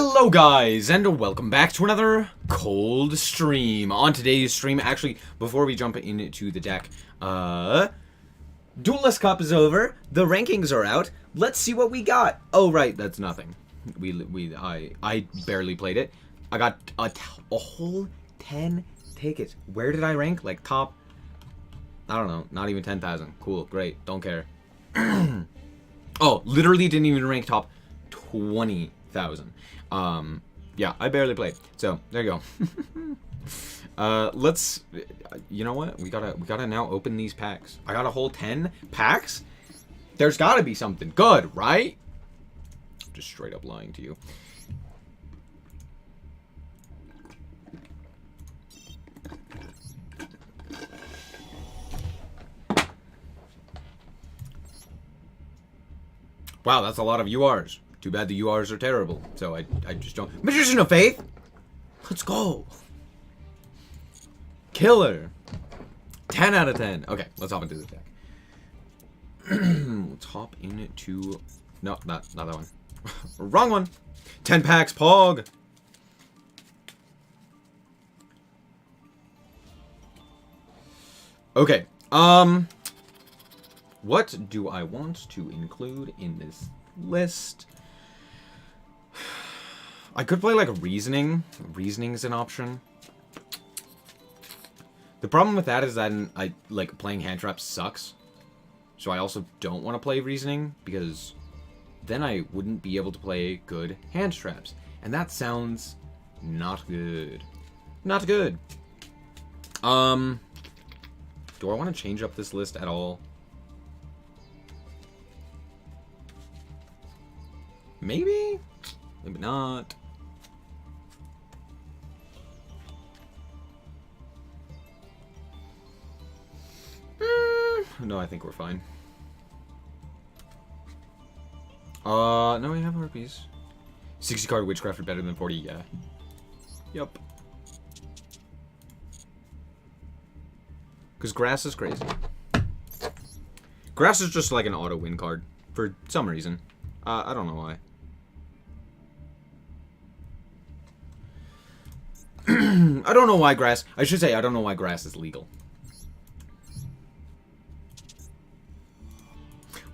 Hello guys, and welcome back to another cold stream. On today's stream, actually, before we jump into the deck, Duelist Cup is over, the rankings are out, let's see what we got. Oh right, that's nothing. I barely played it. I got a whole 10 tickets. Where did I rank? Like top, I don't know, not even 10,000. Cool, great, don't care. Oh, literally didn't even rank top 20,000. Yeah, I barely played. So there you go. Let's. You know what? We gotta now open these packs. I got a whole 10 packs. There's gotta be something good, right? Just straight up lying to you. Wow, that's a lot of URs. Too bad the URs are terrible. So I just don't. Magician of Faith! Let's go! Killer! 10 out of 10. Okay, let's hop into this deck. Let's hop into... No, not that one. Wrong one! 10 packs, Pog! Okay, what do I want to include in this list? I could play like Reasoning. Reasoning is an option. The problem with that is that I like playing hand traps sucks. So I also don't want to play Reasoning because then I wouldn't be able to play good hand traps. And that sounds not good. Not good. Do I want to change up this list at all? Maybe? Maybe not. No, I think we're fine. No, we have harpies. 60 card Witchcrafter better than 40, yeah. Yup. Because grass is crazy. Grass is just like an auto win card for some reason. I don't know why. I don't know why grass... I should say I don't know why grass is legal.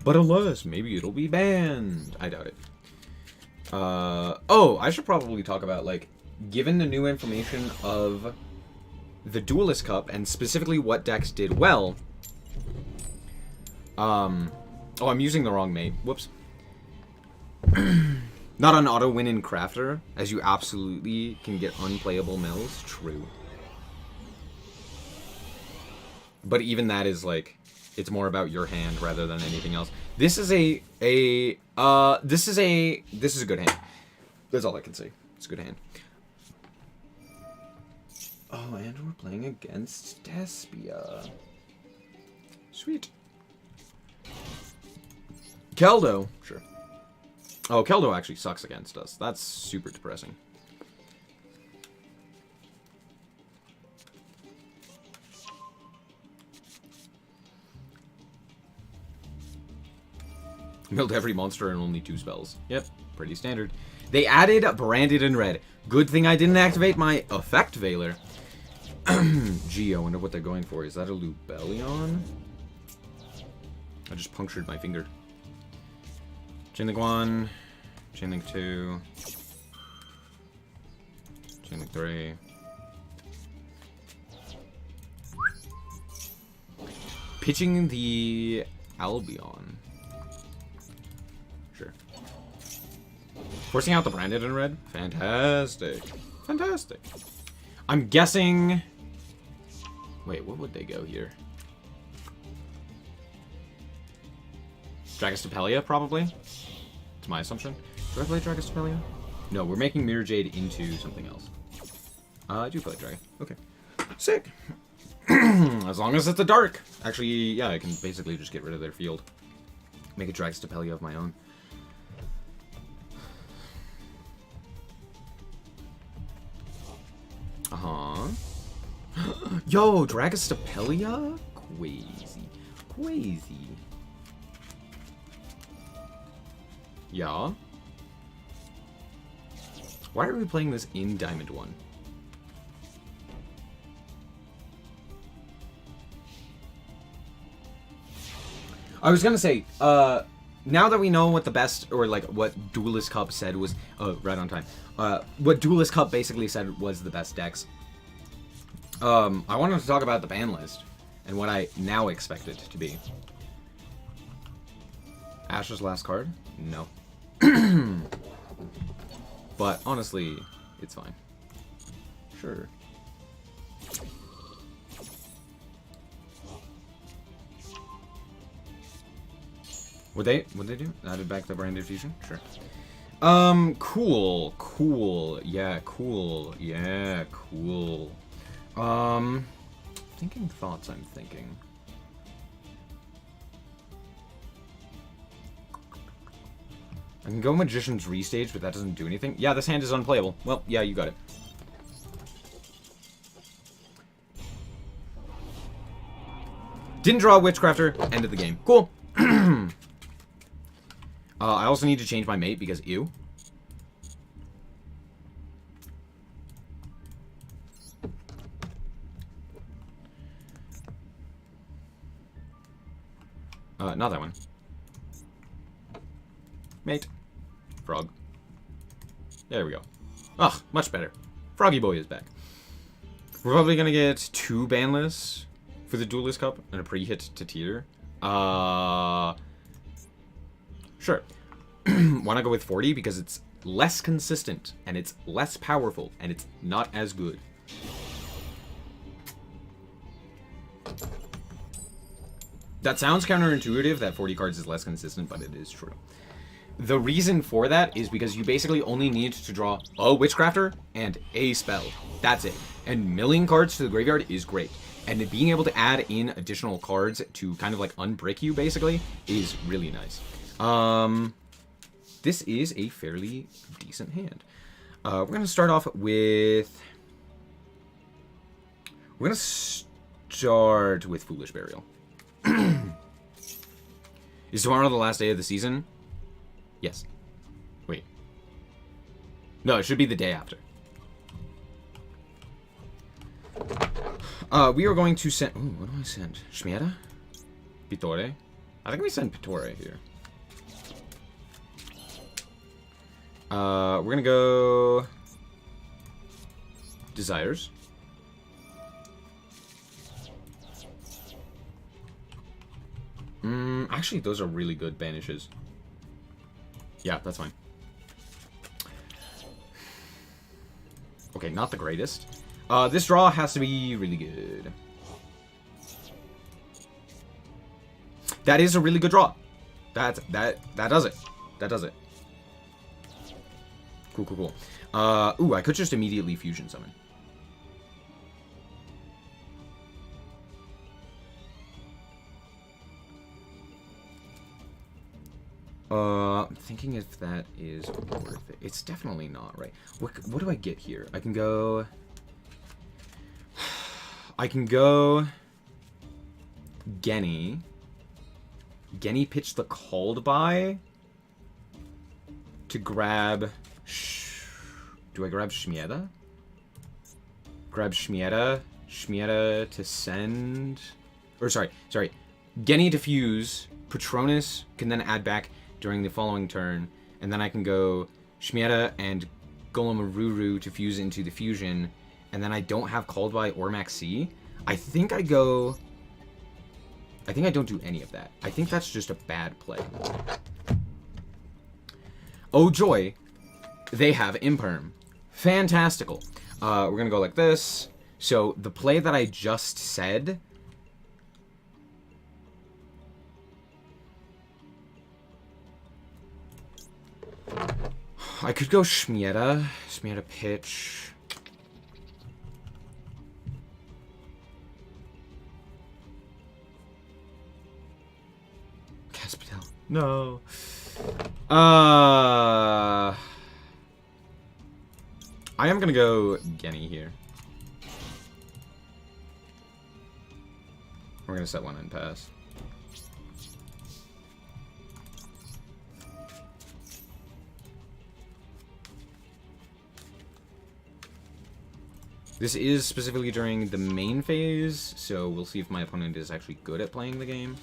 But alas, maybe it'll be banned. I doubt it. Oh, I should probably talk about, like, given the new information of the Duelist Cup, and specifically what decks did well... Oh, I'm using the wrong mate. Whoops. Not an auto win in Crafter, as you absolutely can get unplayable mills. True. But even that is like, it's more about your hand rather than anything else. This is this is a good hand. That's all I can say. It's a good hand. Oh, and we're playing against Despia. Sweet. Keldo, sure. Oh, Keldo actually sucks against us. That's super depressing. Milled every monster and only 2 spells. Yep, pretty standard. They added Branded in Red. Good thing I didn't activate my Effect Veiler. Gee, I wonder what they're going for. Is that a Lubellion? I just punctured my finger. Chainlink 1, Chainlink 2, Chainlink 3. Pitching the Albion. Sure. Forcing out the Branded in Red? Fantastic. Fantastic. I'm guessing... Wait, what would they go here? Dragostapelia, probably? It's my assumption. Do I play Dragostapelia? No, we're making Mirror Jade into something else. I do play Dragon. Okay. Sick. As long as it's a dark. Actually, yeah, I can basically just get rid of their field. Make a Dragostapelia of my own. Uh-huh. Yo, Dragostapelia? Crazy. Crazy. Yeah. Why are we playing this in Diamond 1? I was gonna say, now that we know what the best, or like what Duelist Cup said was, right on time. What Duelist Cup basically said was the best decks. I wanted to talk about the ban list and what I now expect it to be. Ash's last card? No. But honestly, it's fine. Sure. Would they do? Added back the branded fusion? Sure. Cool. Cool. Yeah, cool. Yeah, cool. Thinking thoughts I'm thinking. I can go Magician's Restage, but that doesn't do anything. Yeah, this hand is unplayable. Well, yeah, you got it. Didn't draw a Witchcrafter. End of the game. Cool. I also need to change my mate because ew. Not that one. Mate. Frog. There we go. Ugh, much better. Froggy Boy is back. We're probably gonna get 2 banlists for the Duelist Cup and a pre-hit to tier. Sure. Wanna go with 40 because it's less consistent and it's less powerful and it's not as good. That sounds counterintuitive that 40 cards is less consistent, but it is true. The reason for that is because you basically only need to draw a Witchcrafter and a spell. That's it. And milling cards to the graveyard is great. And being able to add in additional cards to kind of like unbrick you, basically, is really nice. This is a fairly decent hand. We're going to start off with... We're going to start with Foolish Burial. Is tomorrow the last day of the season? Yes. Wait. No, it should be the day after. We are going to send... Ooh, what do I send? Shmieta? Pittore? I think we send Pittore here. We're gonna go... Desires. Actually, those are really good banishes. Yeah, that's fine. Okay, not the greatest. This draw has to be really good. That is a really good draw. That does it. That does it. Cool, cool, cool. Ooh, I could just immediately fusion summon. I'm thinking if that is worth it. It's definitely not, right? What do I get here? I can go... Genny. Genny pitch the called by to grab... Do I grab Shmieta? Grab Shmieta. Shmieta to send... Or sorry. Genny to fuse. Patronus can then add back during the following turn. And then I can go Shmieta and Golem to fuse into the fusion. And then I don't have called by or Maxi. I think I don't do any of that. I think that's just a bad play. Oh joy, they have Imperm. Fantastical. We're gonna go like this. So the play that I just said... I could go Shmieta. Shmieta pitch. Caspitel. No. I am gonna go Genny here. We're gonna set one and pass. This is specifically during the main phase, so we'll see if my opponent is actually good at playing the game.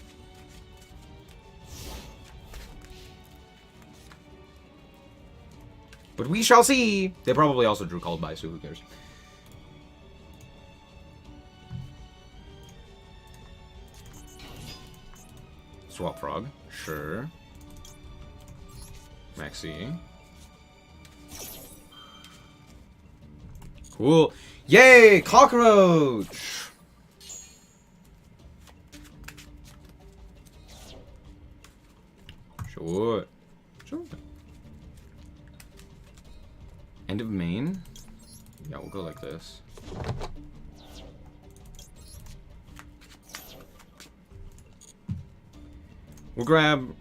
But we shall see! They probably also drew Called By, so who cares? Swap Frog, sure. Maxi. Cool. Yay! Cockroach! Sure. Sure. End of main? Yeah, we'll go like this. We'll grab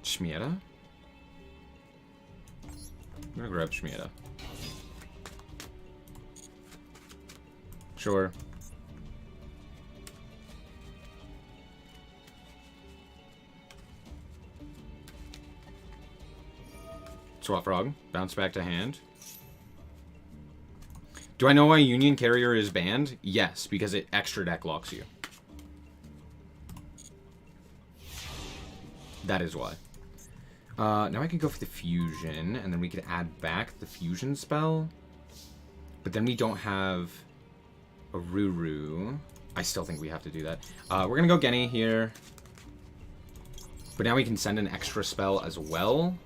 Shmieta. I'm gonna grab Shmieta. Sure. Swap Frog. Bounce back to hand. Do I know why Union Carrier is banned? Yes, because it extra deck locks you. That is why. Now I can go for the fusion, and then we could add back the fusion spell. But then we don't have a Ruru. I still think we have to do that. We're gonna go Genny here. But now we can send an extra spell as well,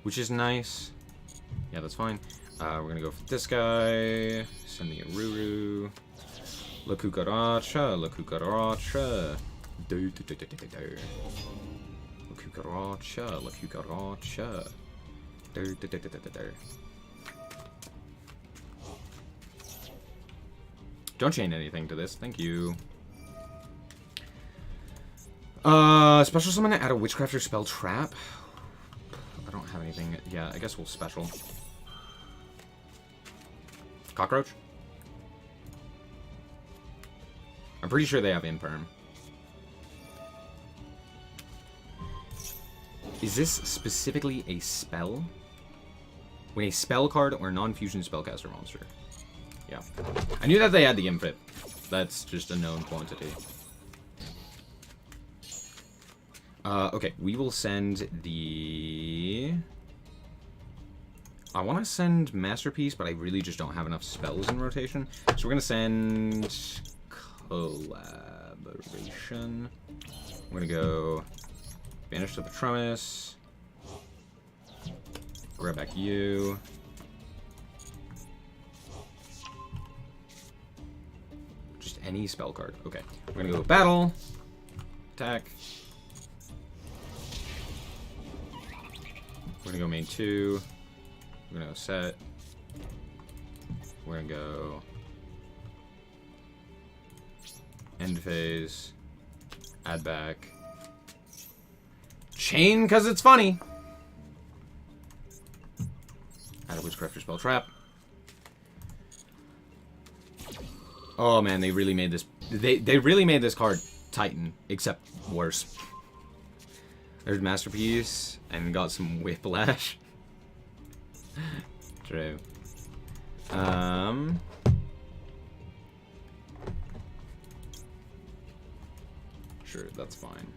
which is nice. Yeah, that's fine. We're gonna go for this guy. Send me a Ruru. La Cucaracha, La Cucaracha. La Cucaracha, La Cucaracha. Don't chain anything to this, thank you. Special summon to add a Witchcrafter spell trap. I don't have anything. Yeah, I guess we'll special. Cockroach? I'm pretty sure they have Imperm. Is this specifically a spell? When a spell card or non-fusion spellcaster monster. Yeah. I knew that they had the Infit. That's just a known quantity. Okay, we will send the... I want to send Masterpiece, but I really just don't have enough spells in rotation. So we're going to send Collaboration. We're going to go Banish the Patronus. Grab back you. Just any spell card. Okay. We're going to go Battle. Attack. We're going to go main 2. We're going to go set. We're going to go end phase. Add back. Chain, because it's funny. Add a Witchcrafter spell trap. Oh man, they really made this. They really made this card Titan, except worse. There's Masterpiece and got some Whiplash. True. Sure, that's fine.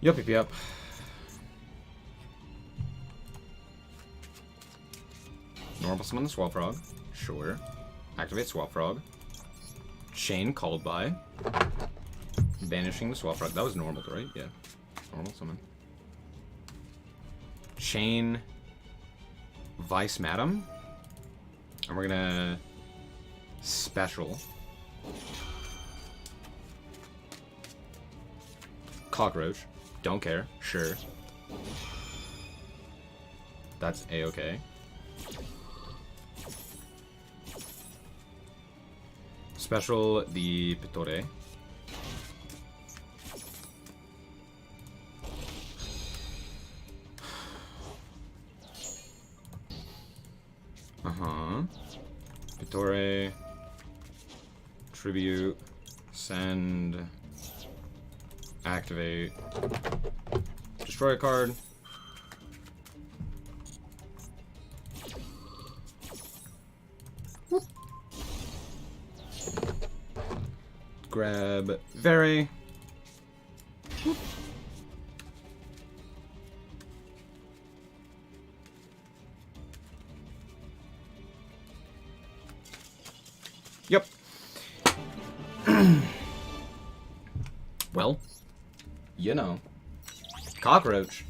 Yup. Normal summon the Swap Frog. Sure. Activate Swap Frog. Chain Called By. Banishing the Swap Frog. That was normal, right? Yeah. Normal summon. Chain Vice Madam. And we're gonna special. Cockroach. Don't care. Sure. That's A-okay. Special the Pittore. Pittore. Tribute. Send. Activate. Destroy a card. Grab Very. Whoop. Yep. Well, you know. Cockroach.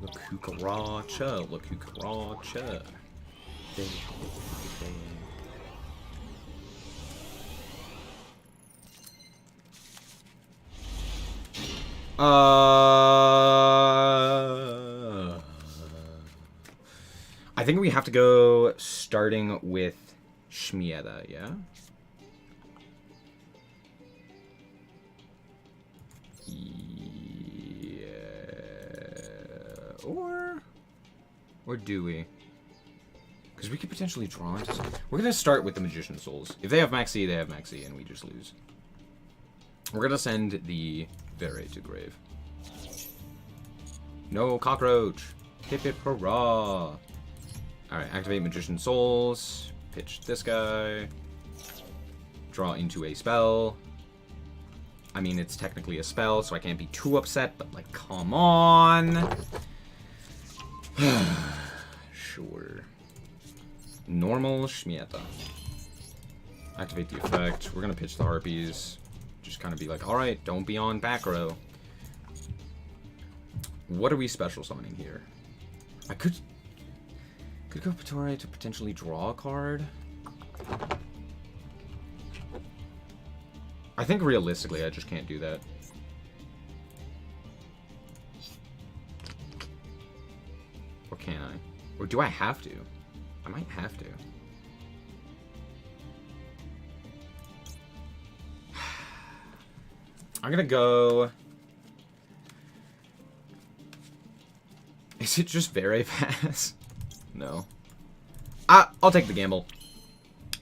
Look who Karacha, look who Karacha. I think we have to go starting with Shmieda, yeah? Yeah. Or do we? Because we could potentially draw into something. We're going to start with the Magician's Souls. If they have Max C, they have Max C, and we just lose. We're going to send the Very to grave. No cockroach. Hip hip hurrah. Alright, activate Magician's Souls. Pitch this guy. Draw into a spell. I mean, it's technically a spell, so I can't be too upset, but, like, come on. Sure. Normal Shmieta. Activate the effect. We're gonna pitch the Harpies. Just kind of be like, alright, don't be on back row. What are we special summoning here? I could go Patore to potentially draw a card. I think realistically I just can't do that. Or can I? Or do I have to? I might have to. I'm gonna go... Is it just Very Pass? No. I'll take the gamble.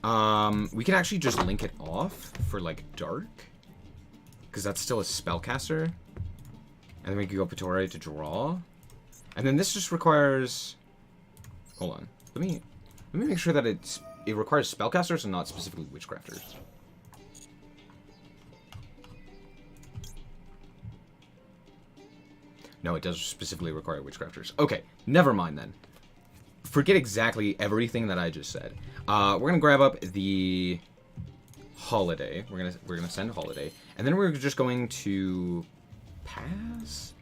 We can actually just link it off for, like, Dark. Because that's still a spellcaster. And then we can go Patore to draw. And then this just requires... Hold on. Let me make sure that it requires spellcasters and not specifically Witchcrafters. No, it does specifically require Witchcrafters. Okay, never mind then. Forget exactly everything that I just said. We're gonna grab up the Holiday. We're gonna send Holiday, and then we're just going to pass.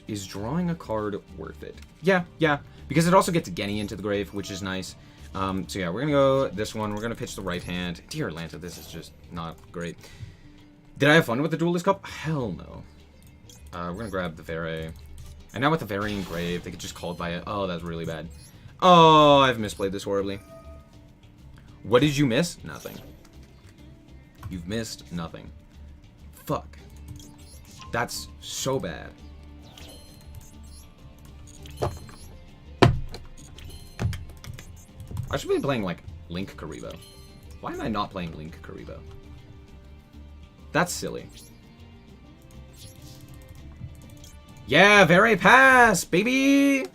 Is drawing a card worth it? Yeah, because it also gets Genny into the grave, which is nice. So yeah, we're gonna go this one. We're gonna pitch the right hand. Dear Atlanta, this is just not great. Did I have fun with the Duelist Cup? Hell no. We're gonna grab the Very. And now with the Very in grave, they get just called by it. Oh, that's really bad. Oh, I've misplayed this horribly. What did you miss? Nothing. You've missed nothing. Fuck. That's so bad. I should be playing, like, Link Karibo. Why am I not playing Link Karibo? That's silly. Yeah, Very Pass, baby!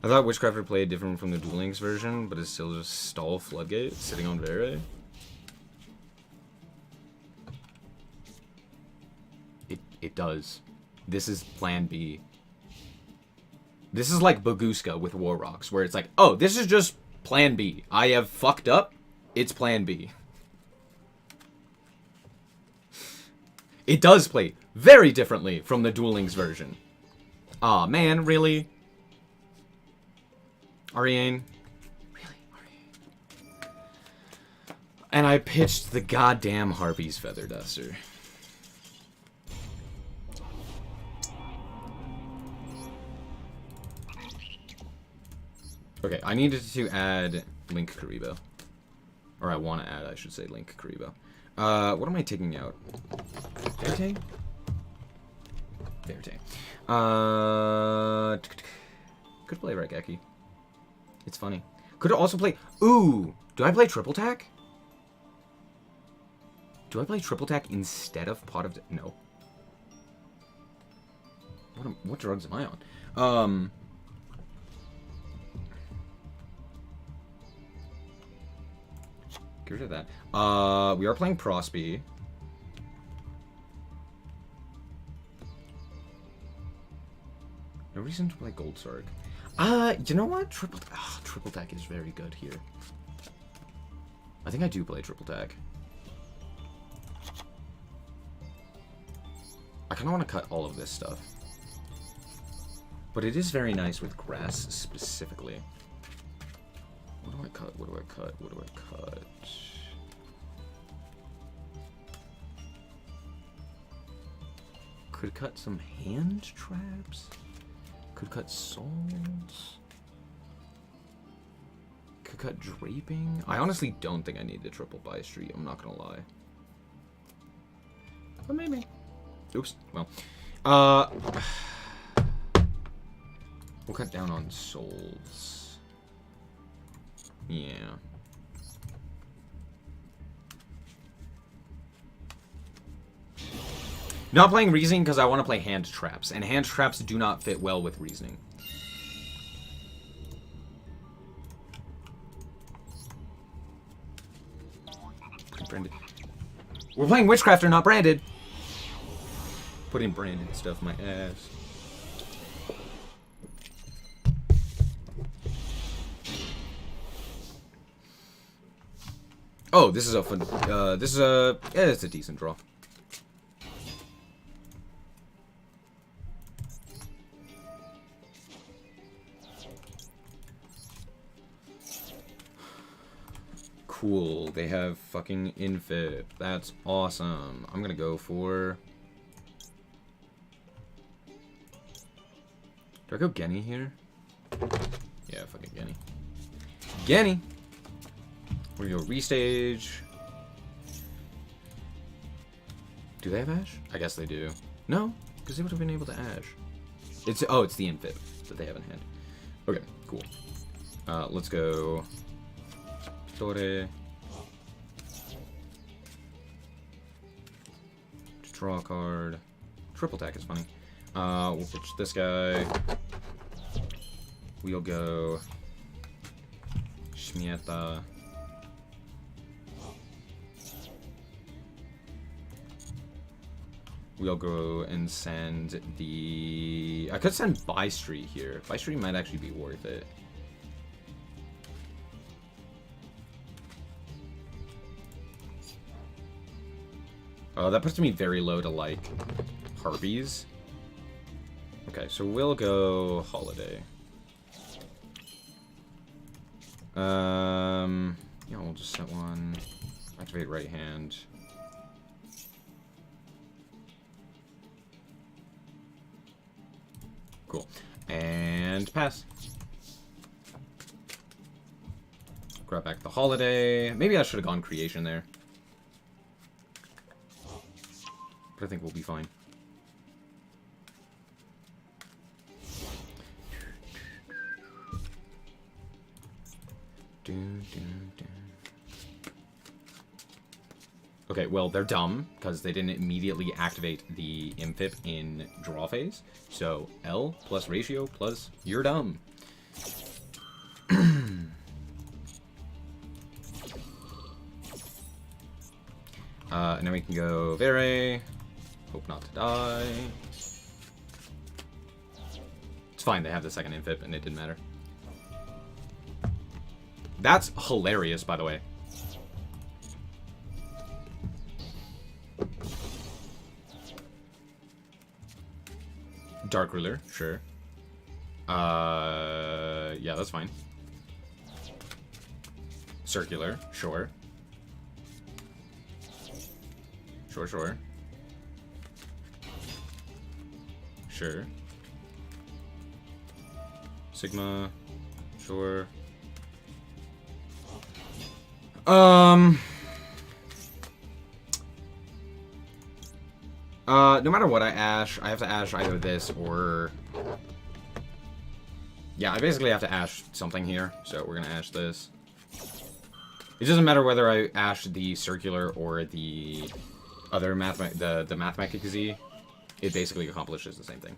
I thought Witchcrafter played different from the Duel Links version, but it's still just stall Floodgate sitting on Very. It does. This is Plan B. This is like Baguska with War Rocks, where it's like, oh, this is just Plan B. I have fucked up. It's Plan B. It does play very differently from the Duel Links version. Aw, man, really? Ariane? Really? Ariane? And I pitched the goddamn Harpy's Feather Duster. Okay, I needed to add Link Karibo. Or I want to add, I should say, Link Karibo. What am I taking out? Fairy? Verte. Could play Raigeki. It's funny. Could also play... Ooh! Do I play Triple Tack? Do I play Triple Tack instead of Pot of... No. What drugs am I on? Get rid of that. We are playing Prosby. No reason to play Gold Sark. You know what? Triple Tack is very good here. I think I do play Triple Tack. I kind of want to cut all of this stuff. But it is very nice with grass specifically. What do I cut? What do I cut? What do I cut? Could cut some hand traps. Could cut souls. Could cut draping. I honestly don't think I need the triple buy street. I'm not gonna lie. But maybe. Oops. Well. We'll cut down on souls. Yeah. Not playing reasoning because I want to play hand traps, and hand traps do not fit well with reasoning. Branded. We're playing Witchcrafter, not branded. Putting branded stuff in my ass. Oh, this is a fun. This is a. Yeah, it's a decent draw. Cool. They have fucking infib. That's awesome. I'm gonna go for. Do I go Genny here? Yeah, fucking Genny. Genny! We're gonna go restage. Do they have Ash? I guess they do. No, because they would have been able to Ash. It's the infib that they have in hand. Okay, cool. Let's go. Torre. Draw a card. Triple Tack is funny. We'll pitch this guy. We'll go Shmieta. We'll go and send the... I could send Buy Street here. Buy Street might actually be worth it. That puts me very low to, like, Harpies. Okay, so we'll go Holiday. Yeah, we'll just set one. Activate right hand. Cool. And pass. Grab back the Holiday. Maybe I should have gone Creation there. But I think we'll be fine. Okay, well, they're dumb, because they didn't immediately activate the Infib in draw phase. So, L plus ratio plus you're dumb. And then we can go Vere. Hope not to die. It's fine, they have the second Infib, and it didn't matter. That's hilarious, by the way. Dark Ruler, sure. Yeah, that's fine. Circular, sure. Sure. Sure. Sigma, sure. No matter what I ash, I have to ash either this or... Yeah, I basically have to ash something here, so we're gonna ash this. It doesn't matter whether I ash the circular or the other the mathematic Z. It basically accomplishes the same thing.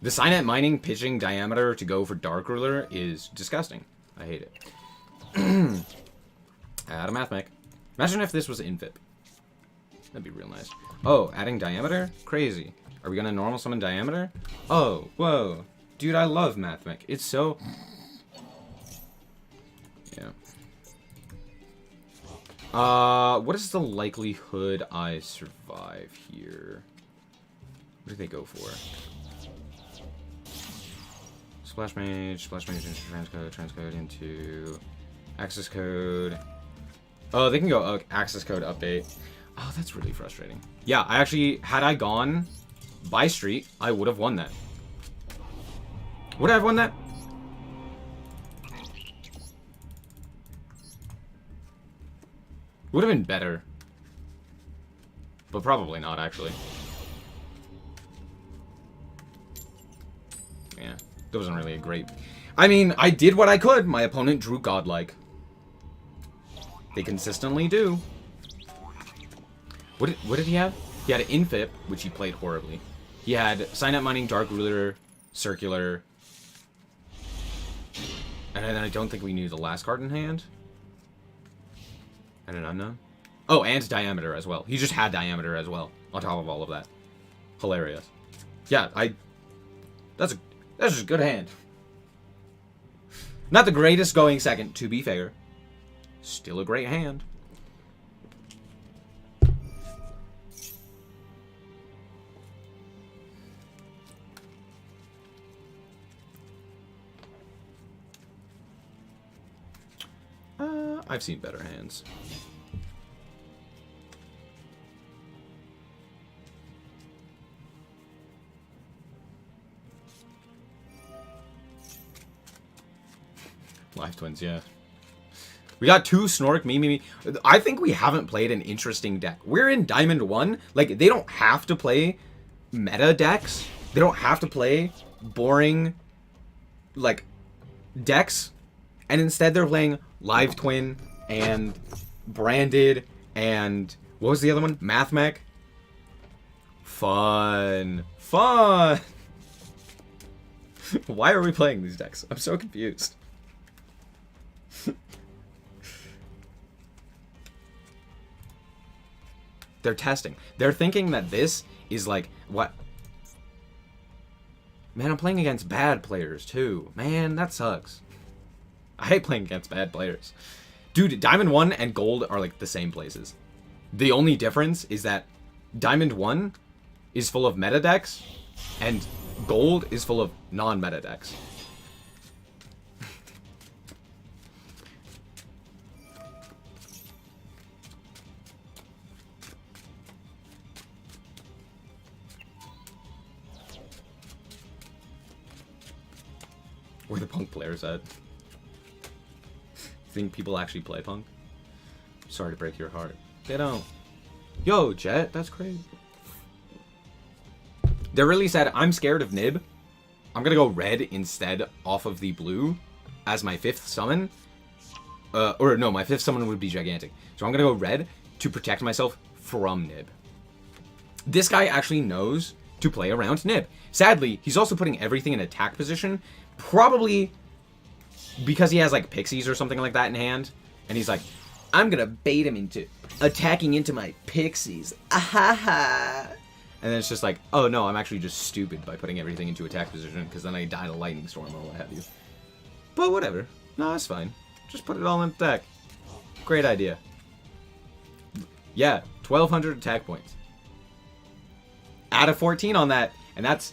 The Signet mining pitching diameter to go for Dark Ruler is disgusting. I hate it. Add a mathmech. Imagine if this was infip. That'd be real nice. Oh, adding diameter? Crazy. Are we gonna normal summon diameter? Oh, whoa. Dude, I love mathmech. It's so... Yeah. What is the likelihood I survive here? What do they go for? Splash Mage into transcode into access code. Oh, they can go access code update. Oh, that's really frustrating. Yeah, I actually, had I gone by street, I would have won that. Would I have won that? Would have been better. But probably not, actually. Yeah, that wasn't really a great... I mean, I did what I could. My opponent drew godlike. They consistently do. What did he have? He had an infip, which he played horribly. He had Signet Mining, Dark Ruler, Circular. And then I don't think we knew the last card in hand. And an unknown. Oh, and diameter as well. He just had diameter as well, on top of all of that. Hilarious. Yeah, that's just a good hand. Not the greatest going second, to be fair. Still a great hand. I've seen better hands. Live Twins, yeah. We got 2 Snork, me. I think we haven't played an interesting deck. We're in Diamond 1. Like, they don't have to play meta decks. They don't have to play boring, like, decks. And instead they're playing Live Twin and Branded and... What was the other one? Mathmech. Fun. Fun! Why are we playing these decks? I'm so confused. They're testing. They're thinking that this is like, what? Man, I'm playing against bad players too. Man, that sucks. I hate playing against bad players. Dude, Diamond 1 and Gold are like the same places. The only difference is that Diamond 1 is full of meta decks and Gold is full of non-meta decks. Where the Punk players at? Think people actually play Punk? Sorry to break your heart. They don't. Yo, Jet, that's crazy. They're really sad. I'm scared of Nib. I'm gonna go red instead off of the blue as my 5th summon. Or no, my 5th summon would be gigantic. So I'm gonna go red to protect myself from Nib. This guy actually knows to play around Nib. Sadly, he's also putting everything in attack position. Probably because he has like pixies or something like that in hand. And he's like, I'm gonna bait him into attacking into my pixies. Ahaha. And then it's just like, oh no, I'm actually just stupid by putting everything into attack position because then I die to lightning storm or what have you. But whatever. No, it's fine. Just put it all in attack. Great idea. Yeah, 1,200 attack points. Add a 14 on that, and that's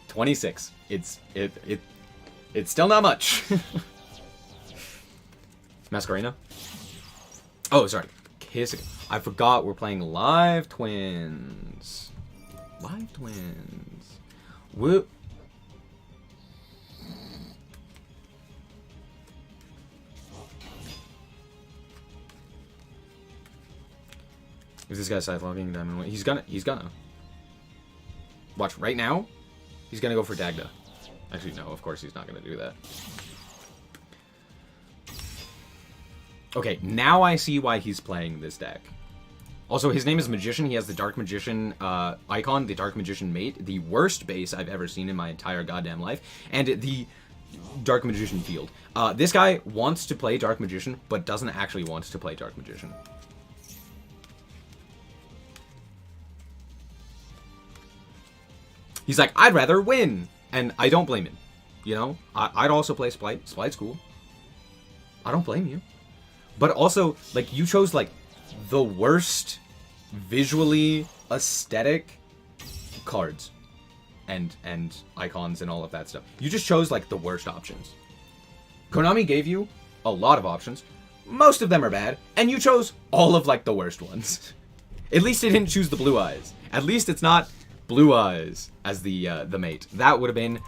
26. It's still not much. Masquerena? Oh, sorry. Kissing. I forgot we're playing Live Twins. Live Twins. Whoop. This guy's scythe logging diamond. He's gonna. Watch, right now, he's gonna go for Dagda. Actually, no, of course he's not gonna do that. Okay, now I see why he's playing this deck. Also, his name is Magician. He has the Dark Magician icon, the Dark Magician mate, the worst base I've ever seen in my entire goddamn life, and the Dark Magician field. This guy wants to play Dark Magician, but doesn't actually want to play Dark Magician. He's like, I'd rather win, and I don't blame him. You know, I'd also play Splight. Splite's cool. I don't blame you. But also, like, you chose, like, the worst visually aesthetic cards and icons and all of that stuff. You just chose, like, the worst options. Konami gave you a lot of options. Most of them are bad, and you chose all of, like, the worst ones. At least it didn't choose the Blue Eyes. At least it's not Blue Eyes as the mate. That would have been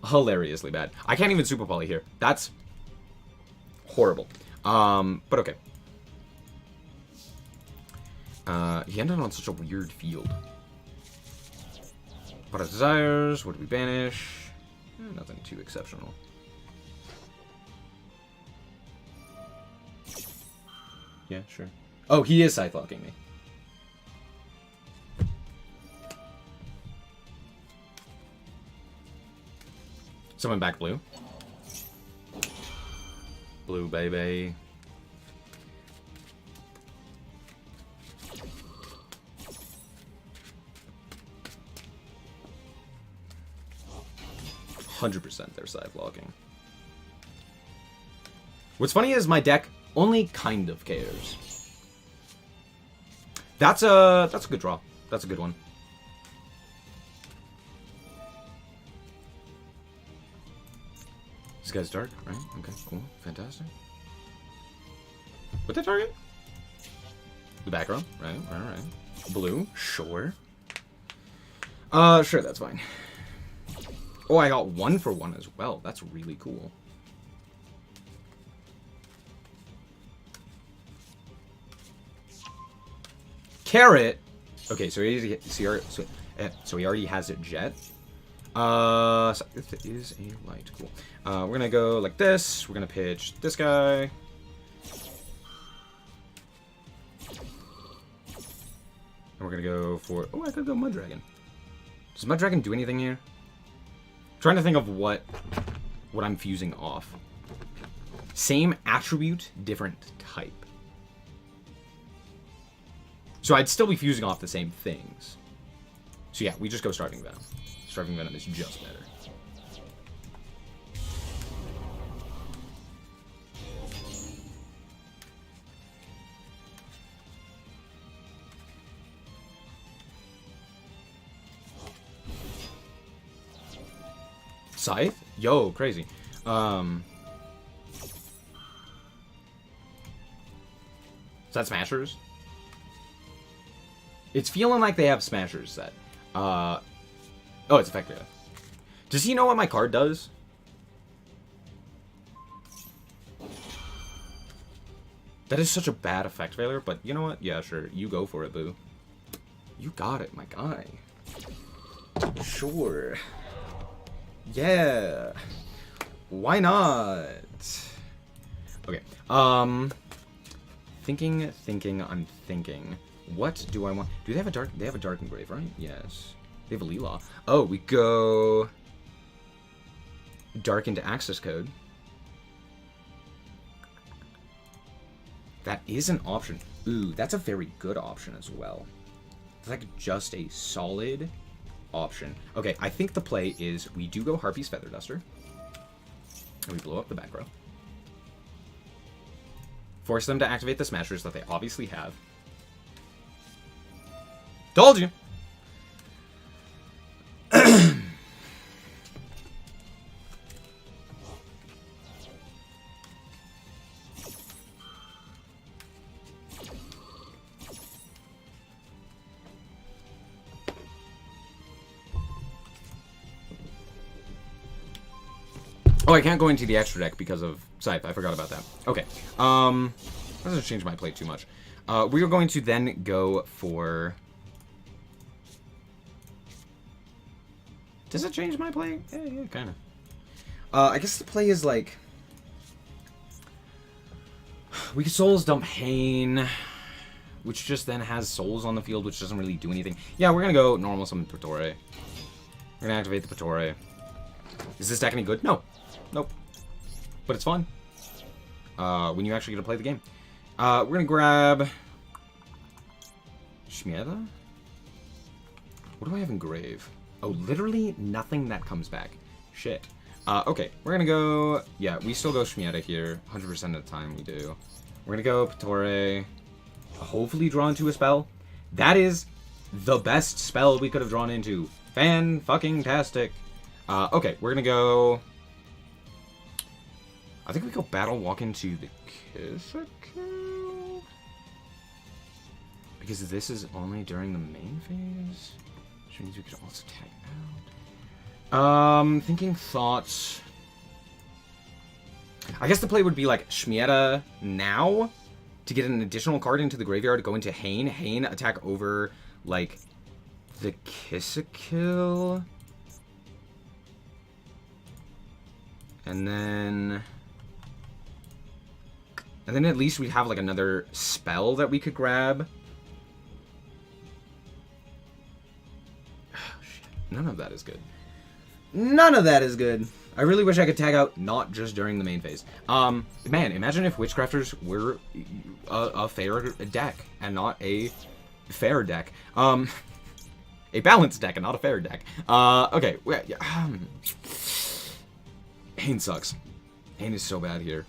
hilariously bad. I can't even Super Poly here. That's horrible. But okay. He ended on such a weird field. Pot of Desires. What do we banish? Nothing too exceptional. Yeah, sure. Oh, he is scythe locking me. Someone back blue. Blue, baby. %, they're scythe locking. What's funny is my deck only kind of cares. That's a good draw. That's a good one. This guy's dark, right? Okay, cool. Fantastic. What's that target? The back row, right? Alright. Blue, sure. Sure, that's fine. Oh, I got 1 for 1 as well. That's really cool. Carrot! Okay, so he already has a jet. So it is a light. Cool. We're gonna go like this. We're gonna pitch this guy. And we're gonna go for... Oh, I could go Mud Dragon. Does Mud Dragon do anything here? I'm trying to think of what I'm fusing off. Same attribute, different type. So I'd still be fusing off the same things. So yeah, we just go Starving Venom. Starving Venom is just better. Scythe? Yo, crazy. Is that Smashers? It's feeling like they have Smashers set. Oh, it's effective. Does he know what my card does? That is such a bad effect failure, but you know what? Yeah, sure. You go for it, boo. You got it, my guy. Sure. Yeah. Why not? Okay. I'm thinking. What do I want? Do they have a dark? They have a Dark Engrave, right? Yes. They have a Leela. Oh, we go Dark into Access Code. That is an option. Ooh, that's a very good option as well. It's like just a solid option. Okay, I think the play is we do go Harpy's Feather Duster. And we blow up the back row. Force them to activate the Smashers that they obviously have. Told you! Oh, I can't go into the extra deck because of Scythe. I forgot about that. Okay. That doesn't change my play too much. We are going to then go for... Does it change my play? Yeah, kind of. I guess the play is like... We could Souls Dump Hain, which just then has souls on the field, which doesn't really do anything. Yeah, we're going to go normal summon Pratore. We're going to activate the Pratore. Is this deck any good? No. Nope. But it's fun. When you actually get to play the game. We're going to grab... Shmieta? What do I have in Grave? Oh, literally nothing that comes back. Shit. Okay, we're gonna go... Yeah, we still go Shmieta here. 100% of the time we do. We're gonna go Pratore. Hopefully draw into a spell. That is the best spell we could have drawn into. Fan-fucking-tastic. Okay, we're gonna go... I think we go Battle Walk into the Kissikill? Because this is only during the main phase? Which means we could also tag out. Thinking thoughts. I guess the play would be like Shmieta now to get an additional card into the graveyard, go into Hain. Hain attack over, like, the Kissikill. And then at least we'd have, like, another spell that we could grab. Oh, shit. None of that is good. None of that is good. I really wish I could tag out not just during the main phase. Man, imagine if Witchcrafters were a fair deck and not a fair deck. A balanced deck and not a fair deck. Okay. Hain sucks. Hain is so bad here.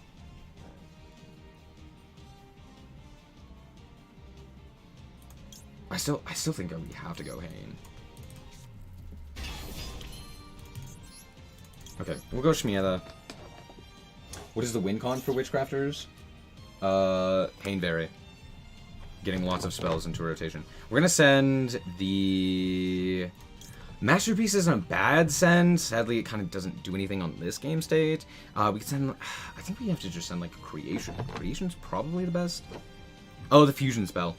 I still think we have to go Hain. Okay, we'll go Shmieta. What is the win con for Witchcrafters? Hainberry. Getting lots of spells into rotation. We're gonna send the... Masterpiece isn't a bad send. Sadly, it kind of doesn't do anything on this game state. We can send... I think we have to just send, like, Creation. Creation's probably the best. Oh, the Fusion spell.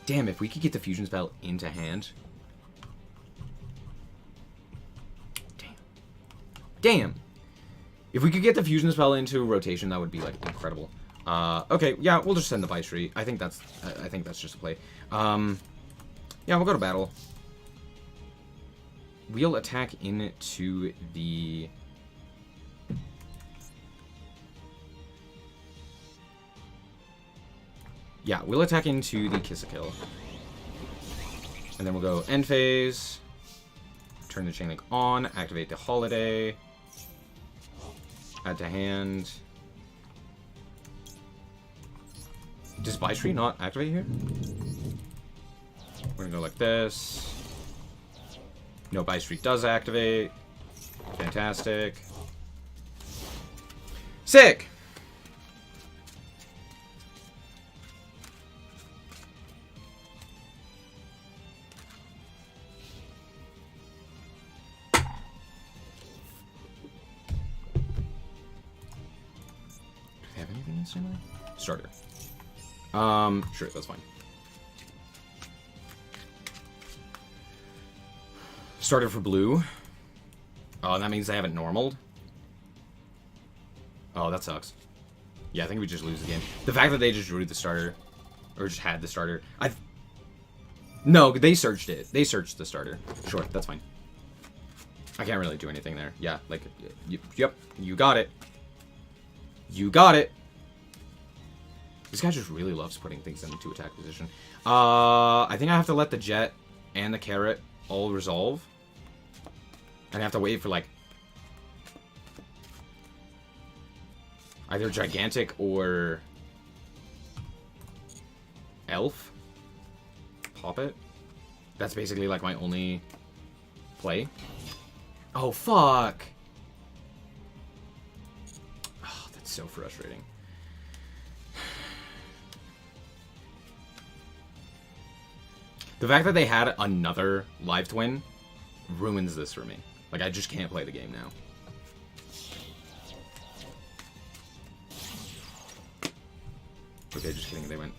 Damn, if we could get the Fusion spell into hand... Damn! If we could get the Fusion spell into rotation, that would be, like, incredible. Okay, yeah, we'll just send the Vice-Tree. I think that's just a play. Yeah, we'll go to battle. We'll attack into the... Yeah, we'll attack into the Kissikill. And then we'll go end phase. Turn the Chain Link on. Activate the Holiday. Add to hand. Does Vice-Tree not activate here? We're gonna go like this. No, Vice-Tree does activate. Fantastic. Sick! Starter. Sure, that's fine. Starter for blue. Oh, that means they haven't normaled. Oh, that sucks. Yeah, I think we just lose the game. The fact that they just drew the starter, or just had the starter. No, they searched it. They searched the starter. Sure, that's fine. I can't really do anything there. Yeah, like, yep, you got it. You got it. This guy just really loves putting things into attack position. I think I have to let the Jet and the Carrot all resolve. And I have to wait for, like, either Gigantic or Elf. Pop it. That's basically, like, my only play. Oh, fuck! Oh, that's so frustrating. The fact that they had another Live Twin ruins this for me. Like, I just can't play the game now. Okay, just kidding. They went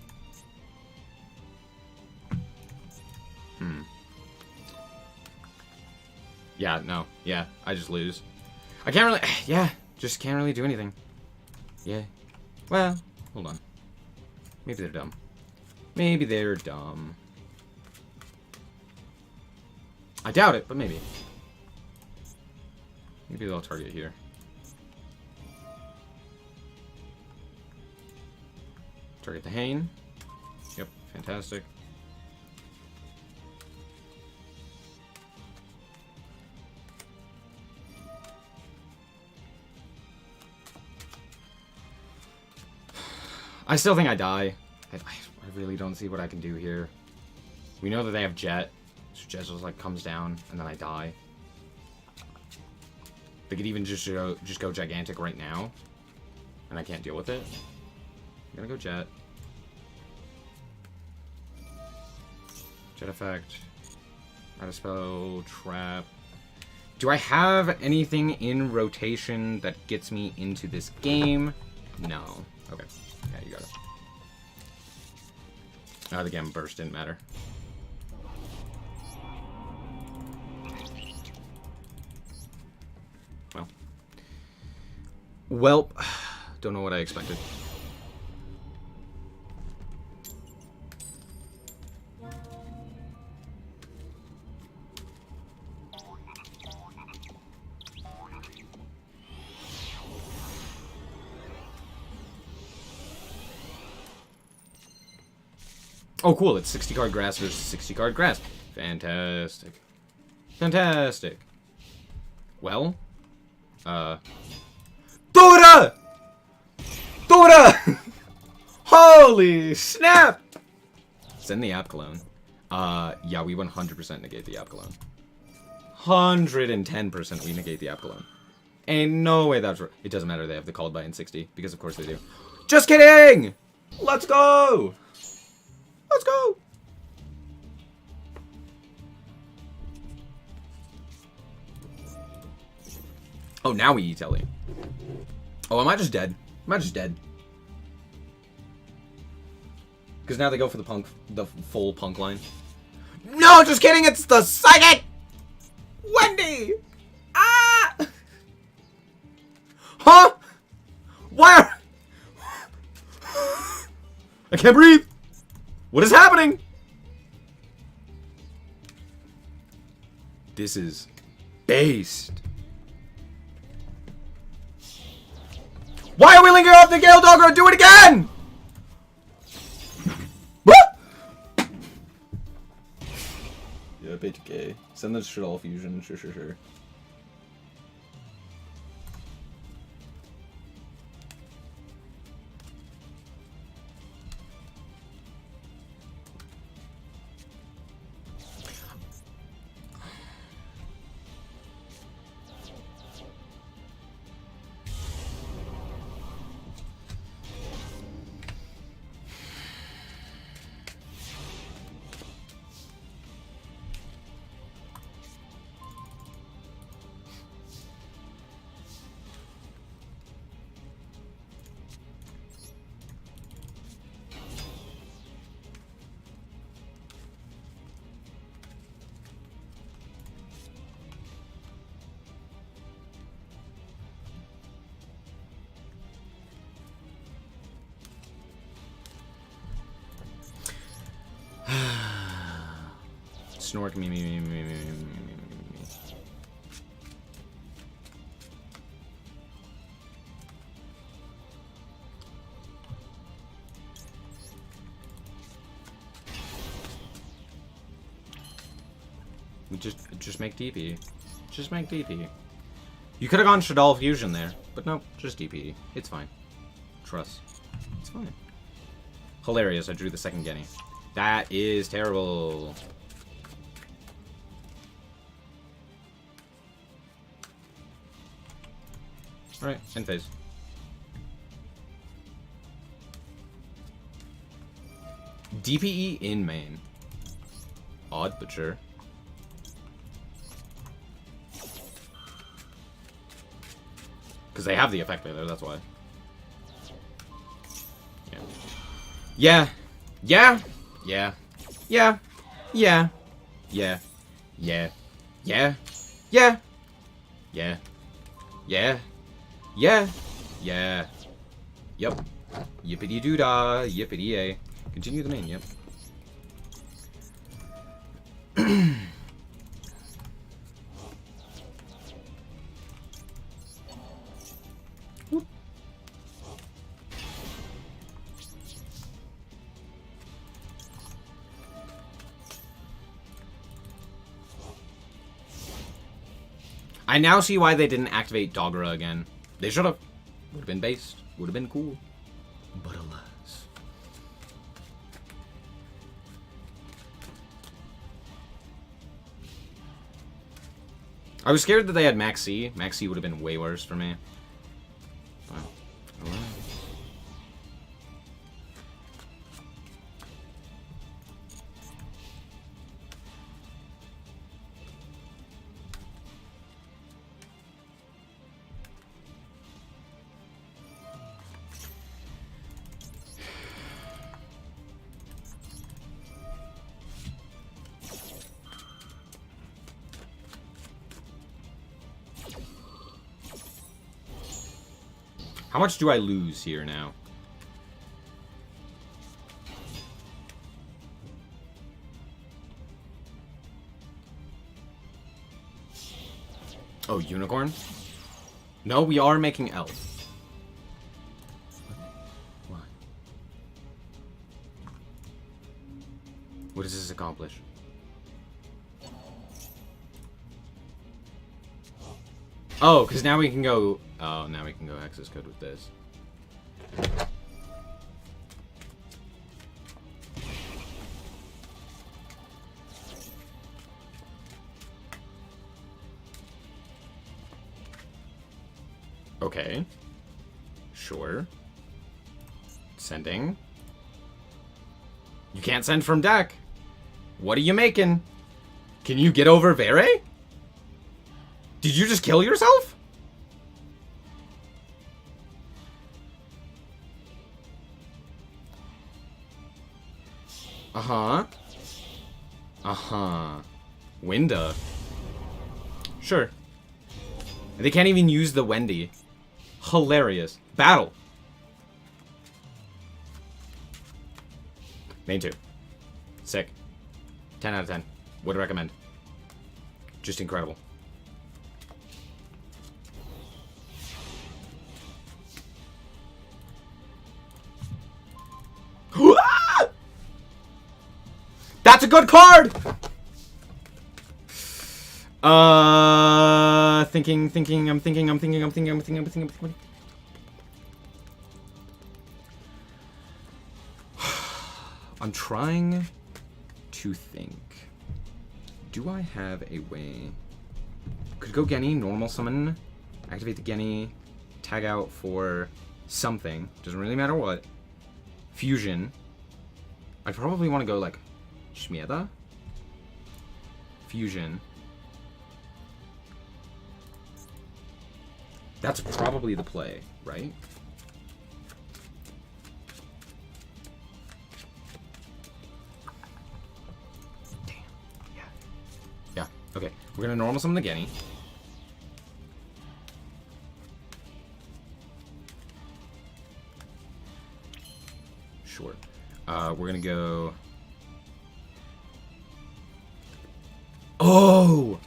Yeah, no. Yeah, I just lose. I can't really... Yeah, just can't really do anything. Yeah. Well, hold on. Maybe they're dumb. Maybe they're dumb. I doubt it, but maybe. Maybe they'll target here. Target the Hane. Yep, fantastic. I still think I die. I really don't see what I can do here. We know that they have Jet. So Jet just like comes down, and then I die. They could even just go Gigantic right now. And I can't deal with it. I'm gonna go Jet. Jet effect. Out of spell. Trap. Do I have anything in rotation that gets me into this game? No. Okay. Yeah, you got it. The Gamma Burst didn't matter. Well, don't know what I expected. Oh, cool. It's 60 card grass versus 60 card grass. Fantastic. Fantastic. Well, Dora! Dora! Holy snap! Send the app clone. Yeah, we 100% negate the app clone. 110% we negate the app clone. Ain't no way that's right. It doesn't matter, they have the called by in 60, because of course they do. Just kidding! Let's go! Let's go! Oh, now we eat Ellie. Oh, am I just dead? Am I just dead? Because now they go for the full punk line. No, just kidding, it's the psychic! Wendy! Ah! Huh? Why? I can't breathe! What is happening? This is based. Why are we linking off the Gale Dogger? Do it again! What? Yeah, BTK. Send this shit all fusion. Sure. Snork me. Just make DP. Just make DP. You could have gone Shadal Fusion there, but no, just DP. It's fine. Trust. It's fine. Hilarious, I drew the second Genny. That is terrible. Alright, end phase. DPE in main. Odd, but sure. Because they have the effect there, that's why. Yeah. Yeah. Yeah. Yeah. Yeah. Yeah. Yeah. Yeah. Yeah. Yep. Yippity doo dah. Yippity yay. Continue the main, yep. I now see why they didn't activate Dogra again. They should have. Would have been based. Would have been cool. But alas. I was scared that they had Max C. Max C would have been way worse for me. But, alas. How much do I lose here now? Oh, unicorn? No, we are making L. What? What does this accomplish? Oh, because now we can go... Oh, now we can go access code with this. Okay. Sure. Sending. You can't send from deck. What are you making? Can you get over Vere? Did you just kill yourself? Uh-huh. Uh-huh. Winda. Sure. They can't even use the Wendy. Hilarious. Battle. Main 2. Sick. 10 out of 10. Would recommend. Just incredible. That's a good card! I'm thinking. I'm trying to think. Do I have a way? Could go Genny, normal summon, activate the Genny, tag out for something. Doesn't really matter what. Fusion. I'd probably want to go like Shmieda? Fusion. That's probably the play, right? Damn. Yeah. Yeah. Okay. We're gonna normal summon the Genny. Sure. We're gonna go... Oh!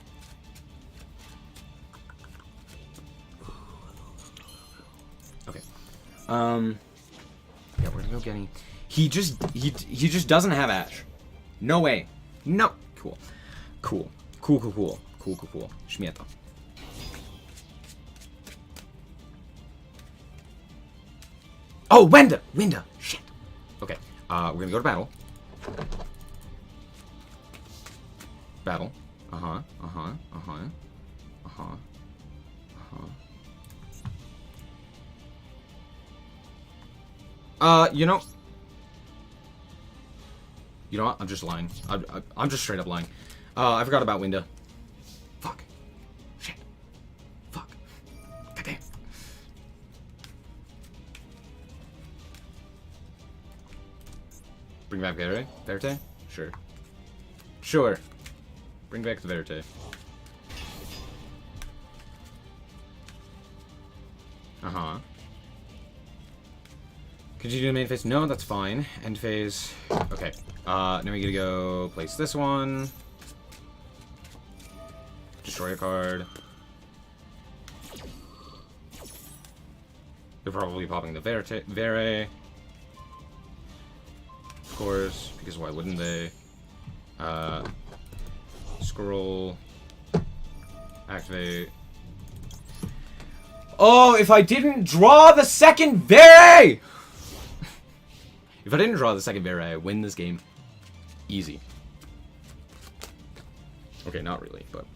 Okay. Yeah, we're gonna go Genny. He just doesn't have Ash. No way. No. Cool. Cool. Shmieta. Oh, Winda! Shit. Okay. We're gonna go to battle. Battle. You know... You know what? I'm just lying. I'm just straight up lying. I forgot about Winda. Fuck. Shit. Fuck. Goddamn. Bring back Verte? Sure. Sure. Bring back the Verite. Uh-huh. Could you do the main phase? No, that's fine. End phase. Okay. Now we gotta go place this one. Destroy a card. They're probably popping the Vere. Of course, because why wouldn't they? Scroll. Activate. Oh, if I didn't draw the second Vere! If I didn't draw the second Vere, I win this game. Easy. Okay, not really, but...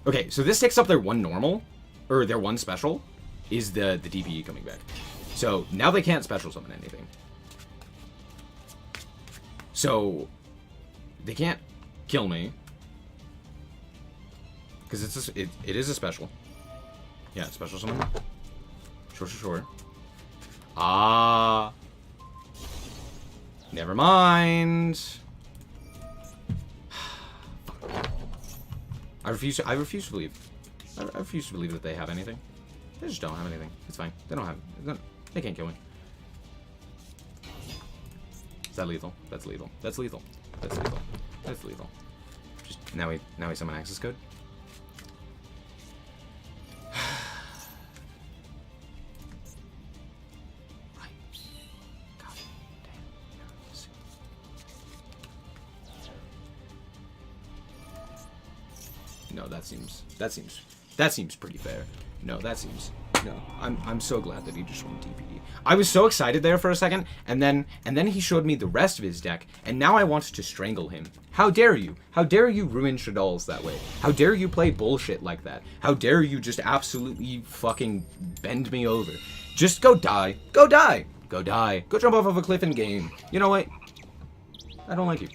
Okay, so this takes up their one normal, or their one special, is the DPE coming back. So, now they can't special summon anything. So, they can't kill me. Because it is a special. Yeah, special summon. Sure. Ah. Never mind. I refuse to believe. I refuse to believe that they have anything. They just don't have anything. It's fine. They don't have. They can't kill me. Is that lethal? That's lethal. That's lethal. That's lethal. That's lethal. Just now we summon access code. No, that seems pretty fair. No, I'm so glad that he just won TPD. I was so excited there for a second, and then he showed me the rest of his deck, and now I want to strangle him. How dare you? How dare you ruin Shadal's that way? How dare you play bullshit like that? How dare you just absolutely fucking bend me over? Just go die. Go die. Go die. Go jump off of a cliff in game. You know what? I don't like you.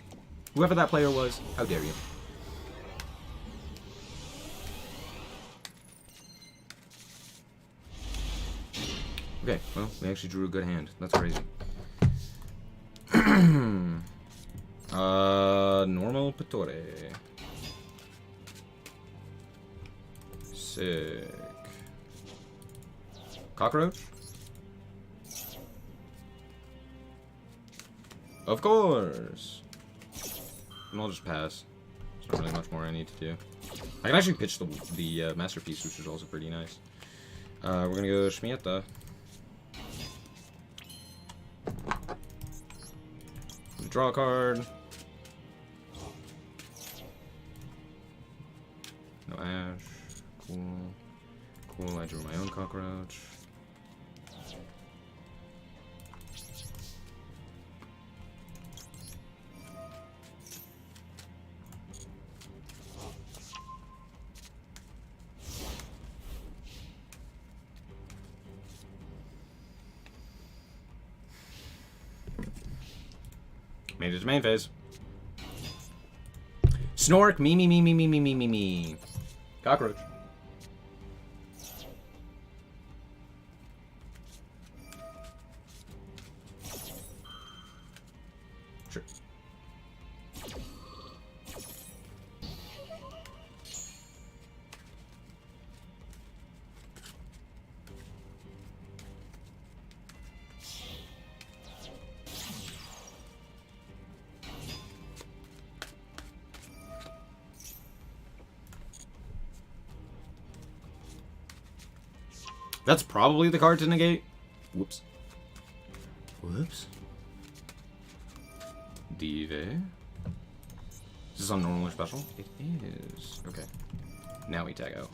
Whoever that player was, how dare you? Okay, well, they actually drew a good hand. That's crazy. Normal Pittore. Sick. Cockroach? Of course! And I'll just pass. There's not really much more I need to do. I can actually pitch the Masterpiece, which is also pretty nice. We're gonna go Shmieta. Draw a card. No ash. Cool. Cool, I drew my own cockroach. Made it to main phase. Snork, me. Cockroach. Sure. That's probably the card to negate. Whoops. Whoops. Dive. Is this on normal or special? It is. Okay. Now we tag out.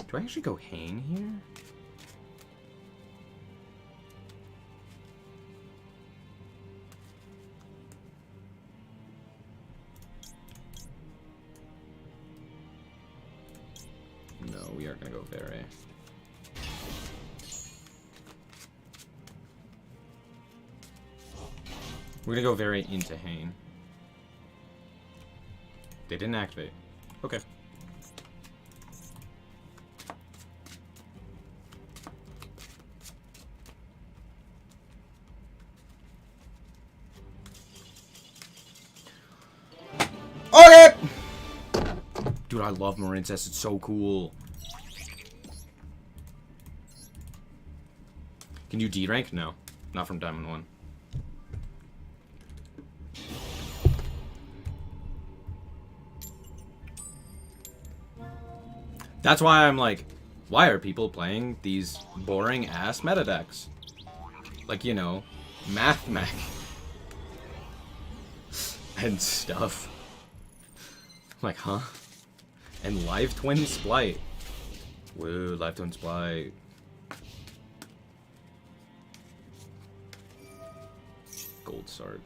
Do I actually go Hane here? No, we are gonna go Vere. We're gonna go very into Hane. They didn't activate. Okay. Okay! Dude, I love Marincess. It's so cool. Can you D rank? No. Not from Diamond 1. That's why I'm like, why are people playing these boring ass meta decks? Like, you know, Math Mech. And stuff. Like, huh? And Live Twin Splight. Woo, Live Twin Splight. Gold Sark.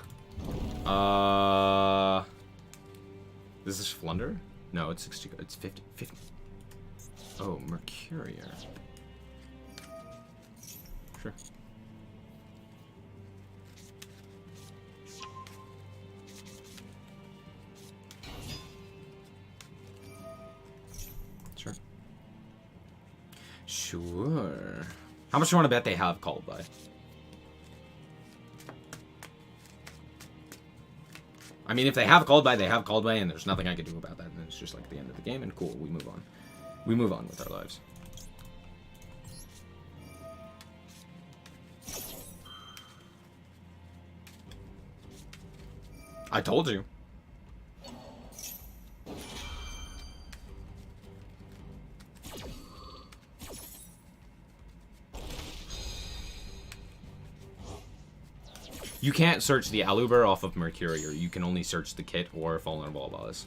This is Flunder? No, it's 60. It's 50. 50. Oh, Mercurier. Sure. Sure. Sure. How much do you want to bet they have called by? I mean, if they have called by, they have called by, and there's nothing I can do about that. And it's just like the end of the game, and cool, we move on. We move on with our lives. I told you. You can't search the Aluber off of Mercurier. You can only search the kit or Fallen Walbus.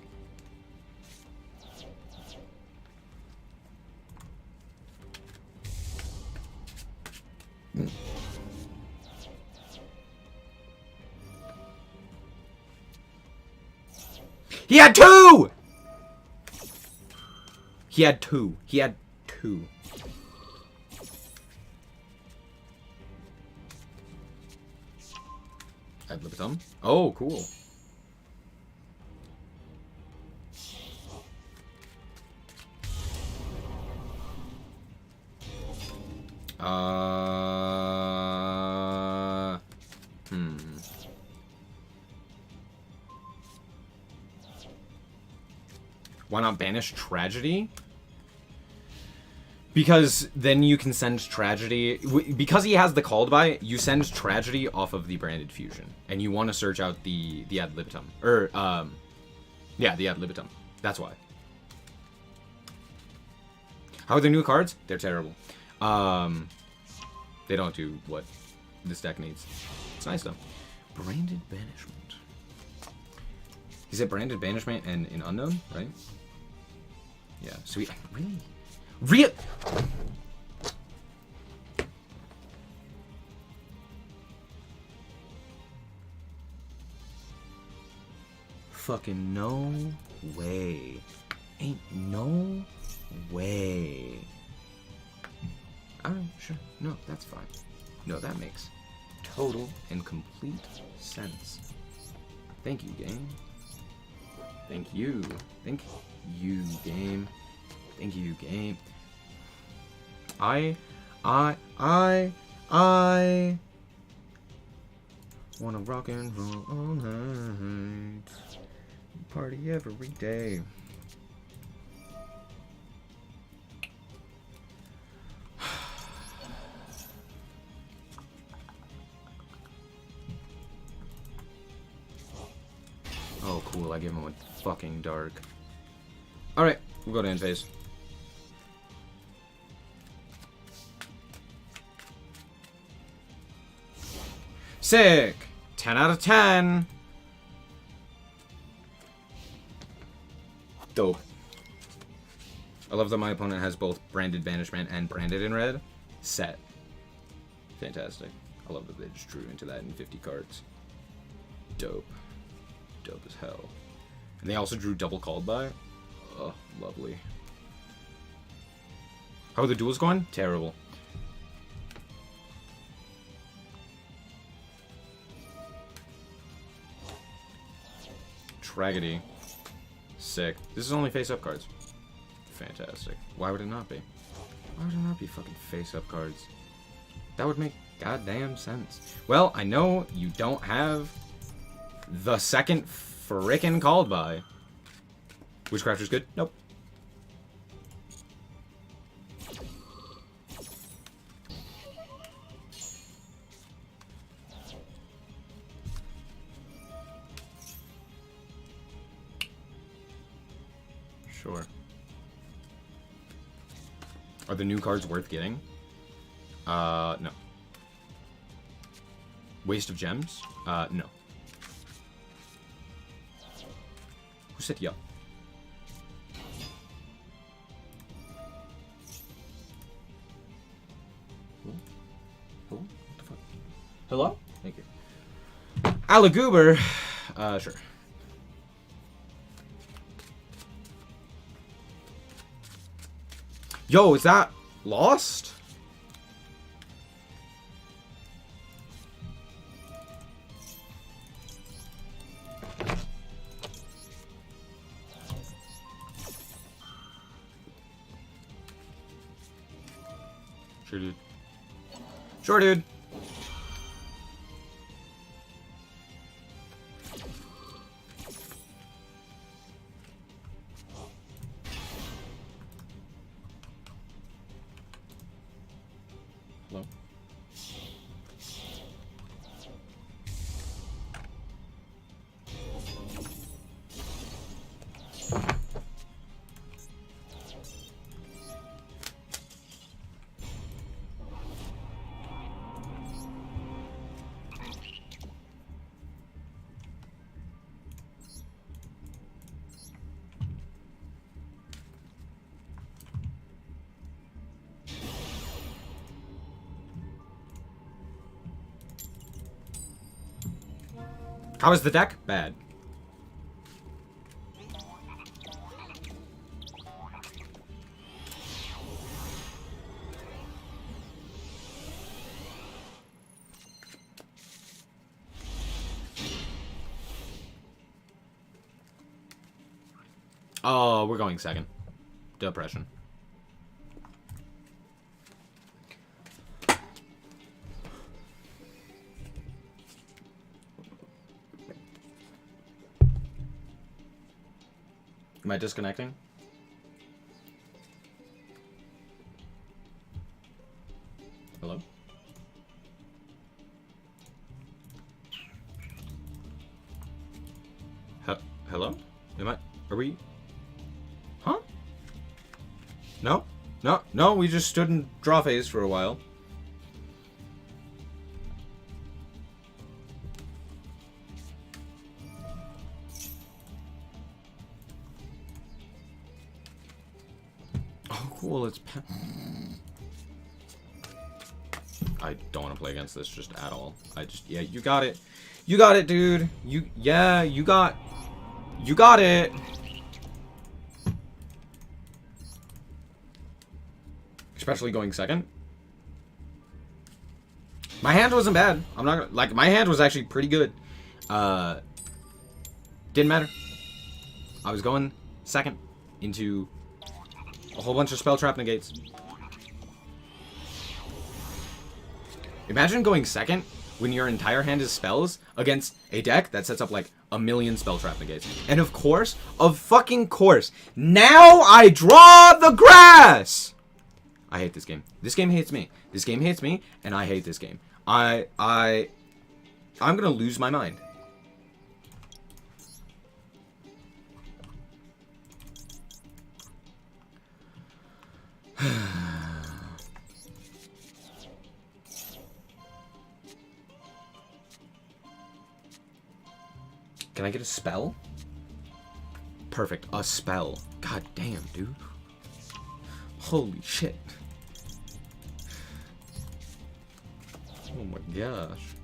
He had two! He had two. He had two. Ad libitum. Oh, cool. Why not banish Tragedy? Because then you can send Tragedy... Because he has the called by, you send Tragedy off of the Branded Fusion. And you want to search out the Ad libitum. Yeah, the Ad libitum. That's why. How are the new cards? They're terrible. They don't do what this deck needs. It's nice, though. Branded Banishment. He said Branded Banishment and in Unknown, right? Yeah, so we... Really? Real... Fucking no way. Ain't no way. Alright, sure. No, that's fine. No, that makes total and complete sense. Thank you, game. Thank you. Thank you, game. Thank you, game. I wanna rock and roll all night. Party every day. Oh, cool. I give him a fucking dark. Alright, we'll go to end phase. Sick! 10 out of 10! Dope. I love that my opponent has both Branded Banishment and Branded in red. Set. Fantastic. I love that they just drew into that in 50 cards. Dope. Dope as hell. And they also drew double called by. Oh, lovely. How are the duels going? Terrible. Tragedy. Sick. This is only face-up cards. Fantastic. Why would it not be? Why would it not be fucking face-up cards? That would make goddamn sense. Well, I know you don't have the second frickin' called by. Witchcrafter's good? Nope. Sure. Are the new cards worth getting? No. Waste of gems? No. Who said yo? Who? What the fuck? Hello? Thank you. Alagoober. Sure. Yo, is that lost? Sure, dude. Sure, dude. Hello? How is the deck? Bad. Oh, we're going second. Depression. Am I disconnecting? Hello? Hello? Am I... Are we... Huh? No? No, no, we just stood in draw phase for a while. Oh, cool, it's... I don't want to play against this just at all. I just... Yeah, you got it. You got it, dude. Yeah, you got it. Especially going second. My hand wasn't bad. I'm not gonna... Like, my hand was actually pretty good. Didn't matter. I was going second into a whole bunch of spell trap negates. Imagine going second when your entire hand is spells against a deck that sets up like a million spell trap negates. And of course, now I draw the grass! I hate this game. This game hates me. This game hates me, and I hate this game. I'm gonna lose my mind. Can I get a spell? Perfect. A spell. God damn, dude. Holy shit. Oh my gosh.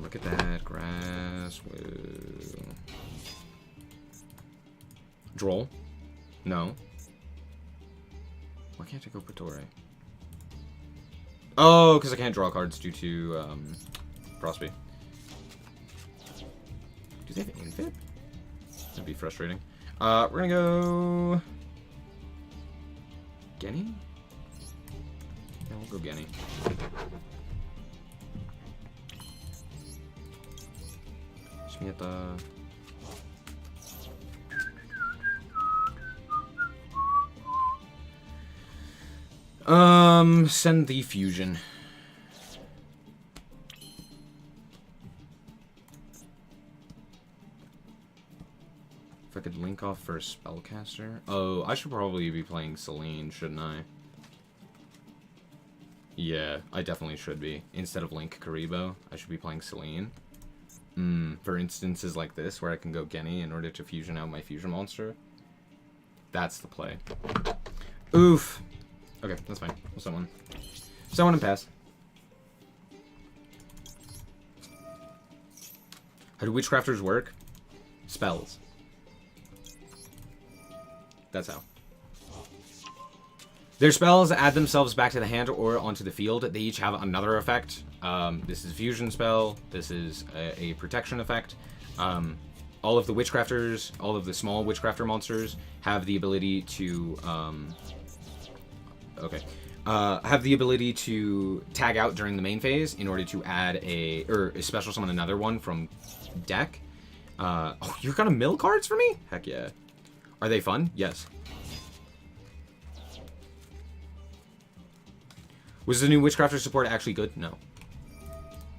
Look at that grass. Woo. Droll? No. Why can't I go Pratore? Oh, because I can't draw cards due to Frostby. Do they have Infib? That'd be frustrating. We're gonna go... Genny? Yeah, we'll go Genny. Shmieta. Send the fusion. If I could link off for a spellcaster. Oh, I should probably be playing Selene, shouldn't I? Yeah, I definitely should be. Instead of Link Karibo, I should be playing Selene. For instances like this, where I can go Genny in order to fusion out my fusion monster. That's the play. Oof. Okay, that's fine. We'll summon. Summon and pass. How do Witchcrafters work? Spells. That's how. Their spells add themselves back to the hand or onto the field. They each have another effect. This is a fusion spell. This is a protection effect. All of the Witchcrafters, all of the small Witchcrafter monsters have the ability to... have the ability to tag out during the main phase in order to add a special summon another one from deck. Oh, you're gonna mill cards for me? Heck yeah. Are they fun? Yes. Was the new Witchcrafter support actually good? No.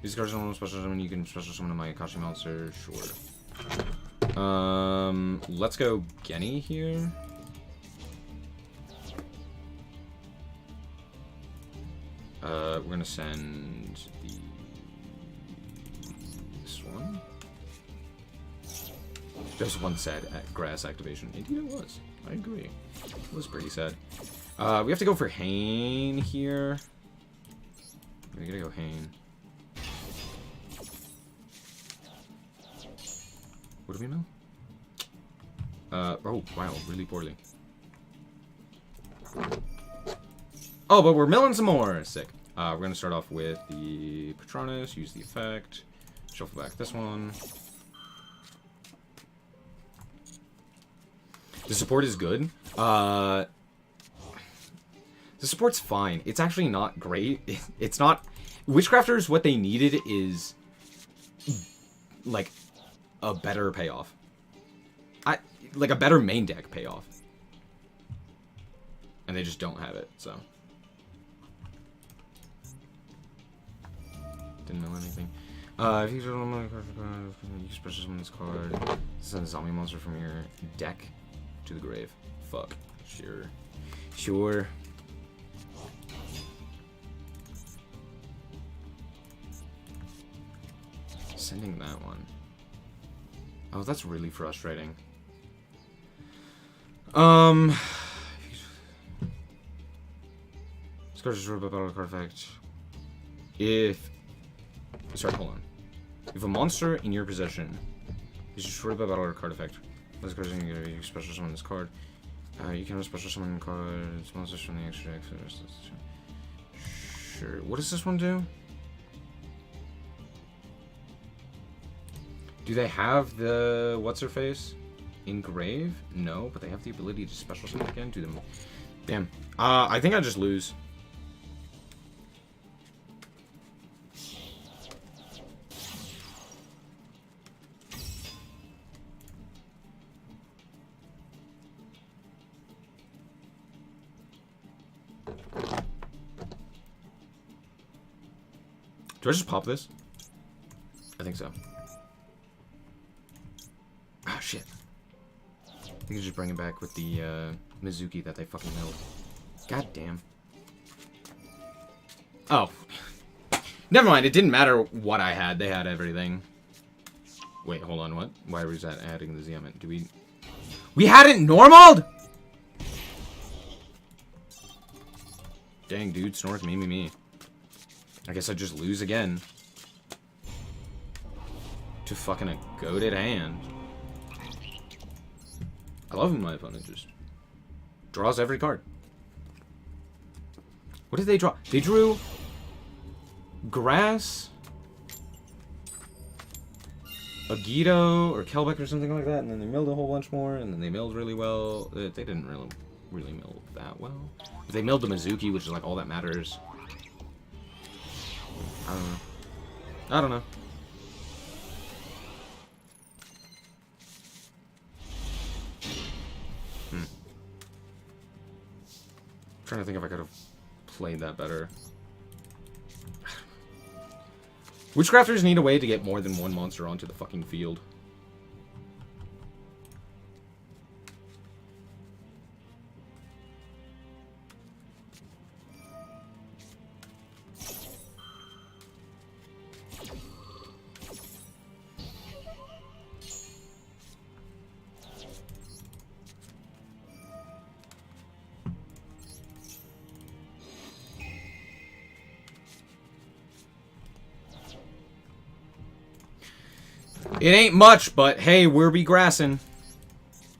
These cards are special summon. You can special summon my Akashi monster. Sure. Let's go Genny here. We're gonna send this one. There's one sad grass activation. Indeed it was. I agree. It was pretty sad. We have to go for Hane here. We gotta go Hane. What do we mill? Oh, wow, really poorly. Oh, but we're milling some more. Sick. We're gonna start off with the Patronus, use the effect, shuffle back this one. The support is good. The support's fine. It's actually not great. It's not... Witchcrafters, what they needed is... like, a better payoff. Like, a better main deck payoff. And they just don't have it, so... Didn't know anything. If you use special summon this card, send a zombie monster from your deck to the grave. Fuck. Sure. Sure. Sending that one. Oh, that's really frustrating. This card is destroyed by battle card effect. Sorry, hold on. If a monster in your possession is destroyed by battle or card effect, this card is going to use special summon this card. You can have a special summon cards, monsters from the extra deck. Sure. What does this one do? Do they have the what's-her-face in grave? No, but they have the ability to special summon again. Do them. Damn. I think I just lose. Do I just pop this? I think so. Ah, shit. I think I just bring it back with the Mizuki that they fucking milled. God damn. Oh. Never mind, it didn't matter what I had. They had everything. Wait, hold on, what? Why was that adding the Ziamet? Do we... We had it normaled?! Dang, dude, Snork, me. I guess I just lose again. To fucking a goated hand. I love when my opponent just draws every card. What did they draw? They drew Grass, Agito or Kelbeck or something like that, and then they milled a whole bunch more, and then they milled really well. They didn't really mill that well. They milled the Mizuki, which is like all that matters. I don't know. I don't know. Trying to think if I could have played that better. Witchcrafters need a way to get more than one monster onto the fucking field. It ain't much, but hey, we're be grassing.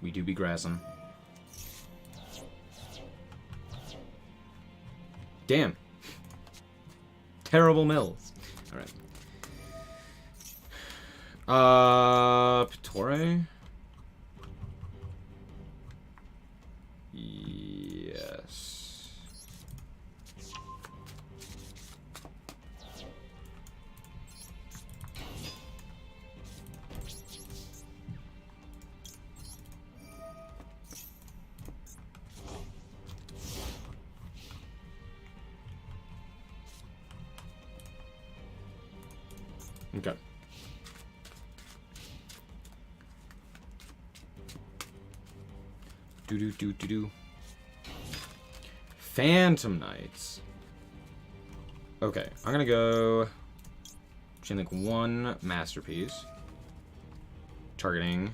We do be grassing. Damn. Terrible mills. Alright. Pittore? Yes. Okay. Do. Phantom Knights. Okay, I'm gonna go Chainlink 1 Masterpiece. Targeting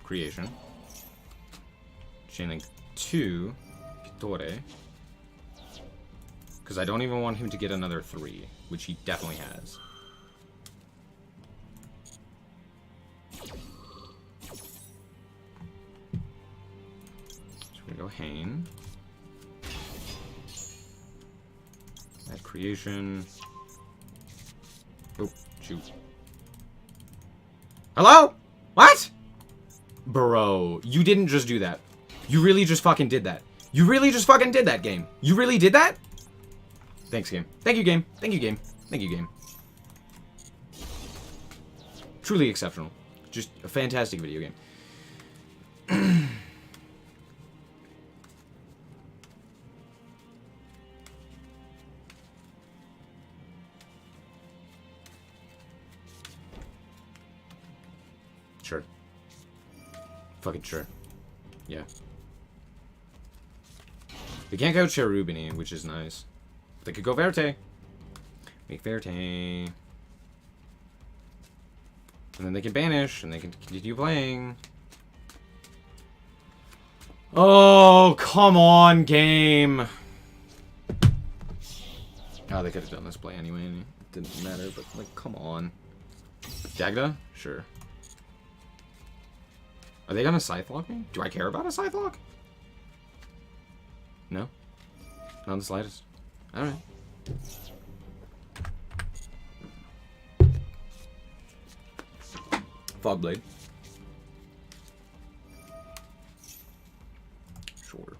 Creation. Chainlink 2 Pittore. Because I don't even want him to get another 3, which he definitely has. Go Hane. Add creation. Oh, shoot. Hello? What? Bro, you didn't just do that. You really just fucking did that. You really just fucking did that, game. You really did that? Thanks, game. Thank you, game. Thank you, game. Thank you, game. Truly exceptional. Just a fantastic video game. Sure. Fucking sure. Yeah. They can't go Cherubini, which is nice. They could go Verte. Make Verte. And then they can banish, and they can continue playing. Oh, come on, game. Oh, they could have done this play anyway, and it didn't matter, but, like, come on. Dagda? Sure. Are they gonna Scythe Lock me? Do I care about a Scythe Lock? No? Not in the slightest. Alright. Fogblade. Sure.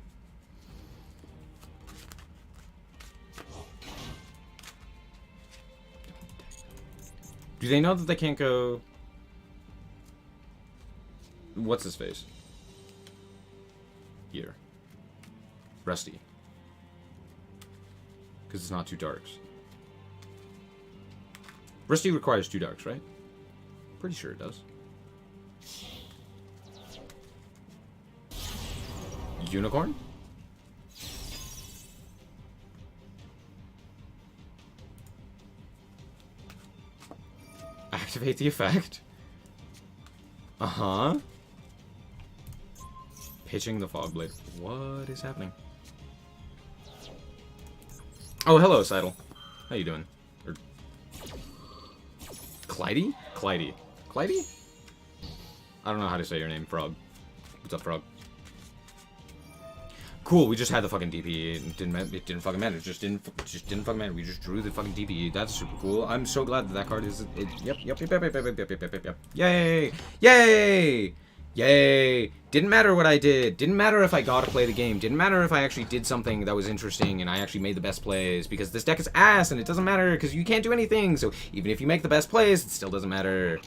Do they know that they can't go... What's his face? Here. Rusty. Because it's not 2 darks. Rusty requires 2 darks, right? Pretty sure it does. Unicorn? Activate the effect? Uh-huh. Pitching the Fogblade. What is happening? Oh, hello, Seidel. How you doing? Or... Clyde? Clyde. Clyde? I don't know how to say your name, Frog. What's up, Frog? Cool, we just had the fucking DP. It didn't fucking matter. It just didn't fucking matter. We just drew the fucking DP. That's super cool. I'm so glad that that card is... Yep. Yay! Yay! Yay! Didn't matter what I did. Didn't matter if I got to play the game. Didn't matter if I actually did something that was interesting and I actually made the best plays. Because this deck is ass and it doesn't matter because you can't do anything. So even if you make the best plays, it still doesn't matter.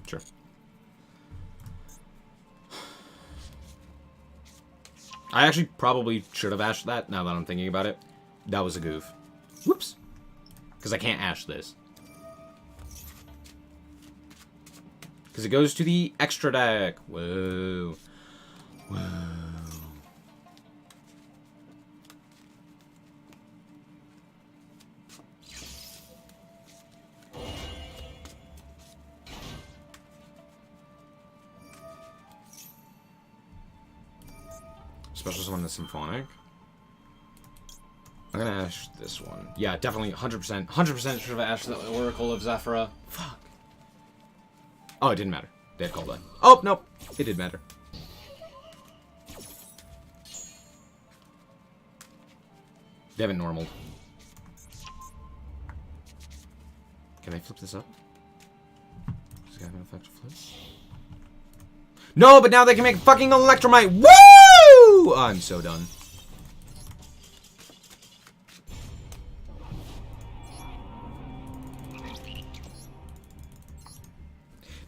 Sure. I actually probably should have ashed that, now that I'm thinking about it. That was a goof. Whoops. Because I can't ash this. Because it goes to the extra deck. Whoa. Whoa. Special summon the Symphonic. I'm gonna ash this one. Yeah, definitely 100%. 100% should have ashed the Oracle of Zephyra. Fuck. Oh, it didn't matter. They had called that. Oh, nope. It did matter. They haven't normaled. Can I flip this up? Does it have an effect to flip? No, but now they can make fucking Electromite. Woo! Oh, I'm so done.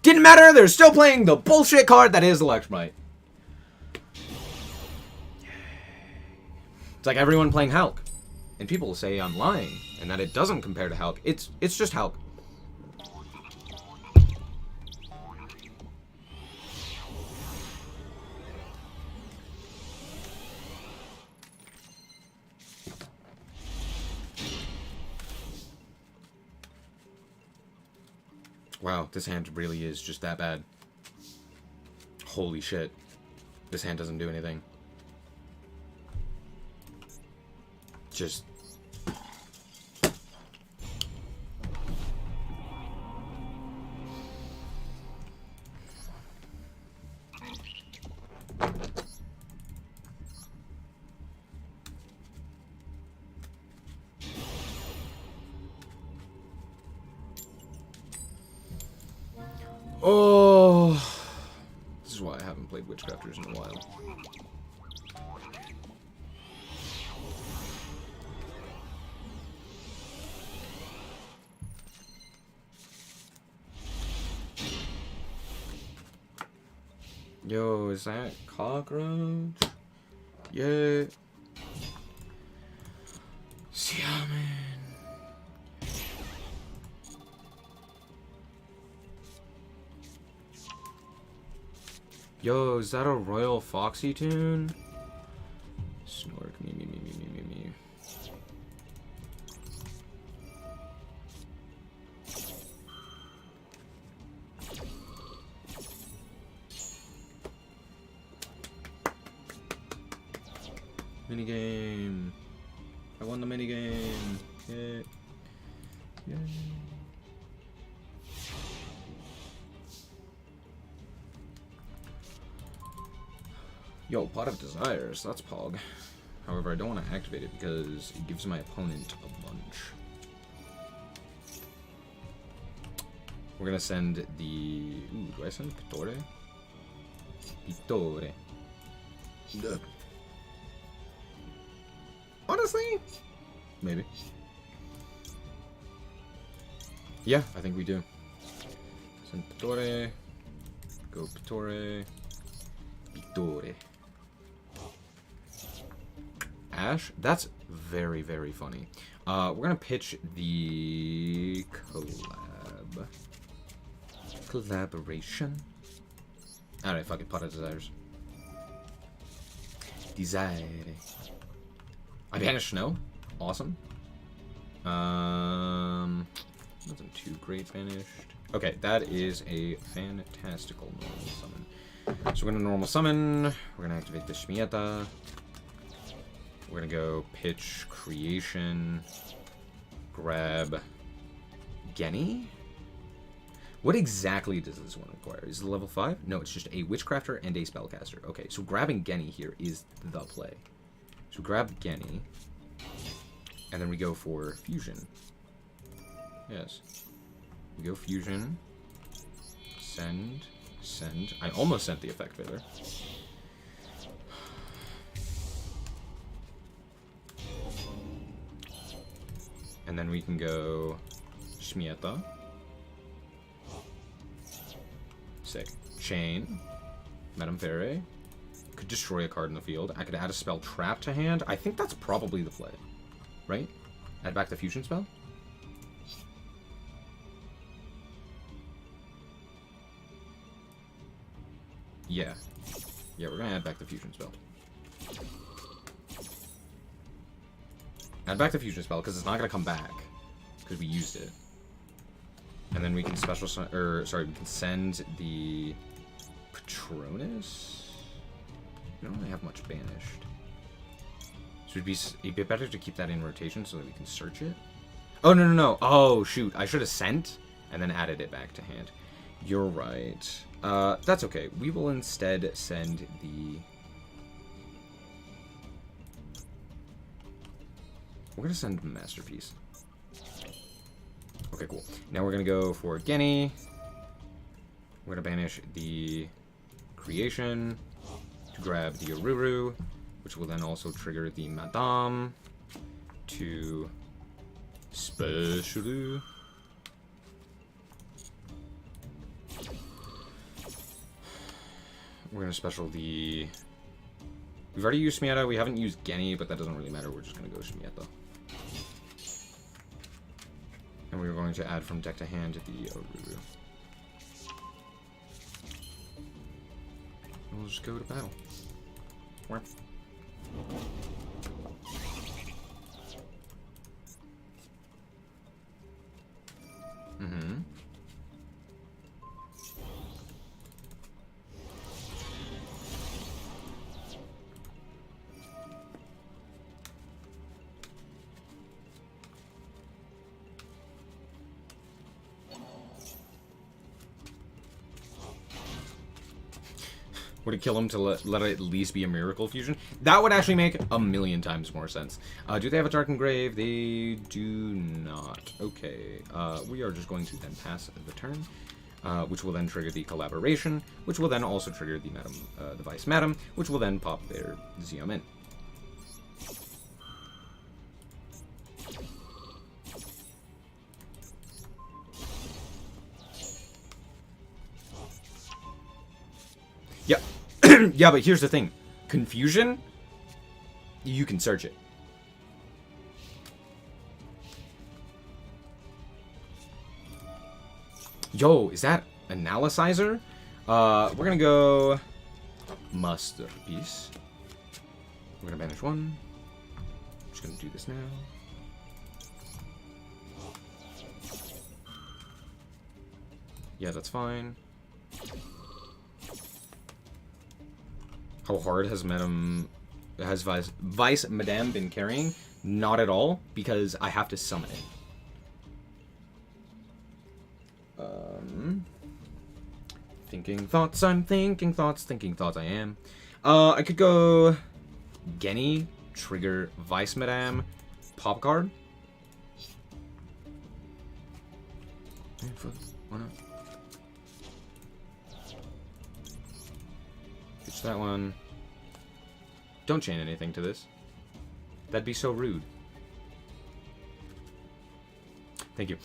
Didn't matter, they're still playing the bullshit card that is Electromite. It's like everyone playing Hulk. And people say I'm lying, and that it doesn't compare to Hulk. It's just Hulk. Wow, this hand really is just that bad. Holy shit. This hand doesn't do anything. Just... Oh, this is why I haven't played Witchcrafters in a while. Yo, is that cockroach? Yeah. Xiamen. Yo, is that a Royal Foxy tune? Snork, me. Minigame. I won the minigame. Yeah. Yeah. Yo, Pot of Desires, that's Pog. However, I don't want to activate it because it gives my opponent a bunch. We're gonna send the... Ooh, do I send Pittore? Pittore. Honestly? Maybe. Yeah, I think we do. Send Pittore. Go Pittore. Pittore. Ash? That's very, very funny. We're gonna pitch the collaboration. Alright, fuck it, Pot of Desires. Desire. I banished Snow. Awesome. Nothing too great banished. Okay, that is a fantastical normal summon. So we're gonna normal summon. We're gonna activate the Shmieta. We're gonna go pitch creation. Grab Genny. What exactly does this one require? Is it level 5? No, it's just a Witchcrafter and a Spellcaster. Okay, so grabbing Genny here is the play. So grab Genny. And then we go for Fusion. Yes. We go Fusion. Send. Send. I almost sent the Effect Veiler. And then we can go Shmieta. Sick. Chain. Madame Ferre. Could destroy a card in the field. I could add a spell trap to hand. I think that's probably the play. Right? Add back the fusion spell? Yeah. Yeah, we're gonna add back the fusion spell. Add back the fusion spell, because it's not gonna come back. Because we used it. And then we can special... sorry, we can send the... Patronus? We don't really have much banished. So it'd be better to keep that in rotation so that we can search it. Oh, no, no, no. Oh, shoot. I should have sent and then added it back to hand. You're right. That's okay. We will instead send the... We're going to send Masterpiece. Okay, cool. Now we're going to go for Genny. We're going to banish the Creation to grab the Aruru, which will then also trigger the Madame to Special. We're going to special the... We've already used Shmieta. We haven't used Genny, but that doesn't really matter. We're just going to go Shmieta. And we're going to add from deck to hand the Aruru. We'll just go to battle. Where? Mm-hmm. Would it kill him to let it at least be a Miracle Fusion? That would actually make a million times more sense. Do they have a Darkened Grave? They do not. Okay. We are just going to then pass the turn, which will then trigger the Collaboration, which will then also trigger the Madam, the Vice Madam, which will then pop their Zeom in. Yeah. Yeah, but here's the thing. Confusion, you can search it. Yo, is that Analysizer? We're gonna go Masterpiece. We're gonna banish one. I'm just gonna do this now. Yeah, that's fine. How hard has Vice Madame been carrying? Not at all, because I have to summon it. Thinking thoughts, I'm thinking thoughts I am. I could go Genny, trigger Vice Madame, pop card. Why not? Pitch that one. Don't chain anything to this. That'd be so rude. Thank you.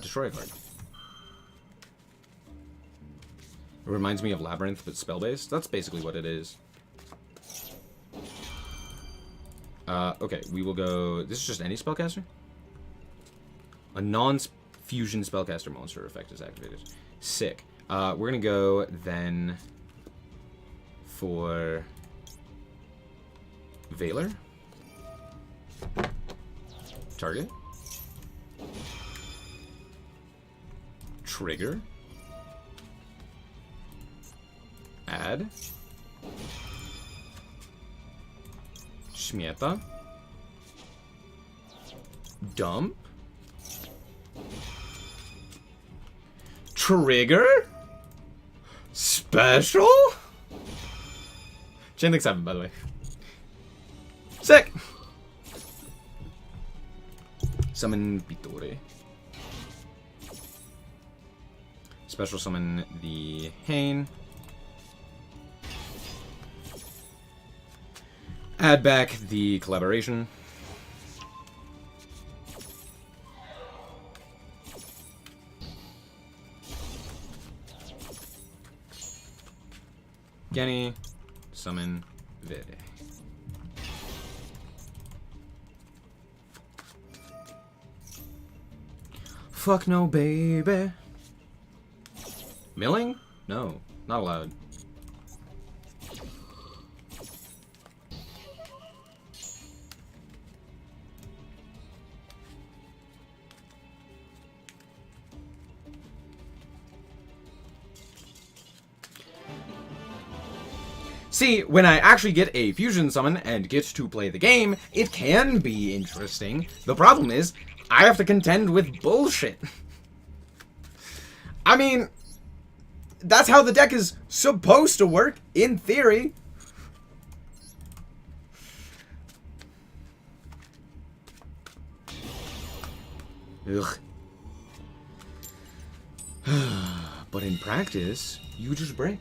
Destroy a card. It reminds me of Labyrinth, but spell-based. That's basically what it is. Okay, we will go... This is just any spellcaster? A non-fusion spellcaster monster effect is activated. Sick. We're gonna go then for Veiler. Target. Trigger. Add. Śmieta. Dump. Trigger. Special? Chain Link 7, by the way. Sick! Summon Pitore. Special summon the Hane. Add back the collaboration. Genny. Summon Vede. Fuck no, baby. Milling? No, not allowed. See, when I actually get a fusion summon and get to play the game, it can be interesting. The problem is, I have to contend with bullshit. I mean, that's how the deck is supposed to work, in theory. Ugh. But in practice, you just break.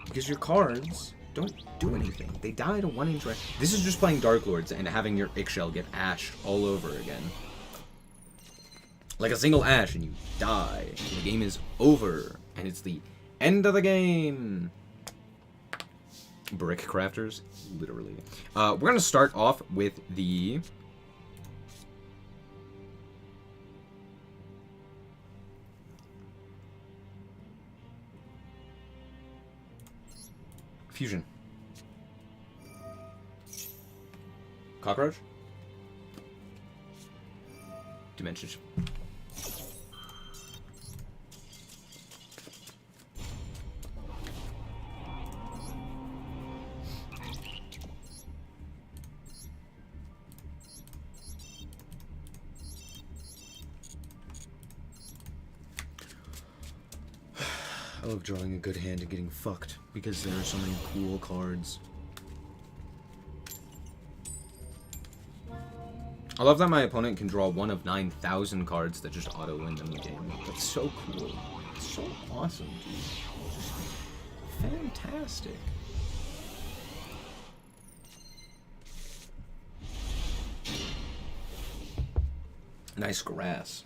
Because your cards don't do anything. They die to 1-inch range. This is just playing Dark Lords and having your Ixchel get Ash all over again. Like a single Ash and you die. The game is over. And it's the end of the game. Brick Crafters. Literally. We're going to start off with the... Fusion. Cockroach? Dimensions. I love drawing a good hand and getting fucked because there are so many cool cards. I love that my opponent can draw one of 9,000 cards that just auto-win them the game. That's so cool. It's so awesome, dude. Fantastic. Nice grass.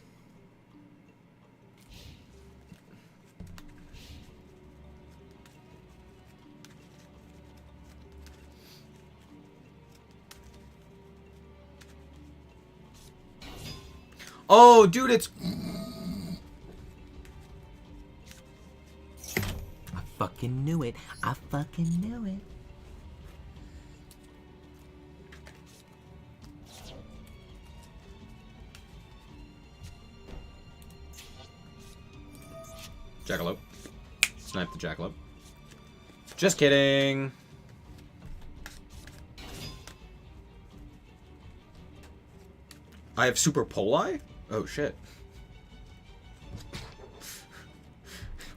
Oh, dude, it's... I fucking knew it. I fucking knew it. Jackalope. Snipe the Jackalope. Just kidding. I have Super Poli? Oh, shit.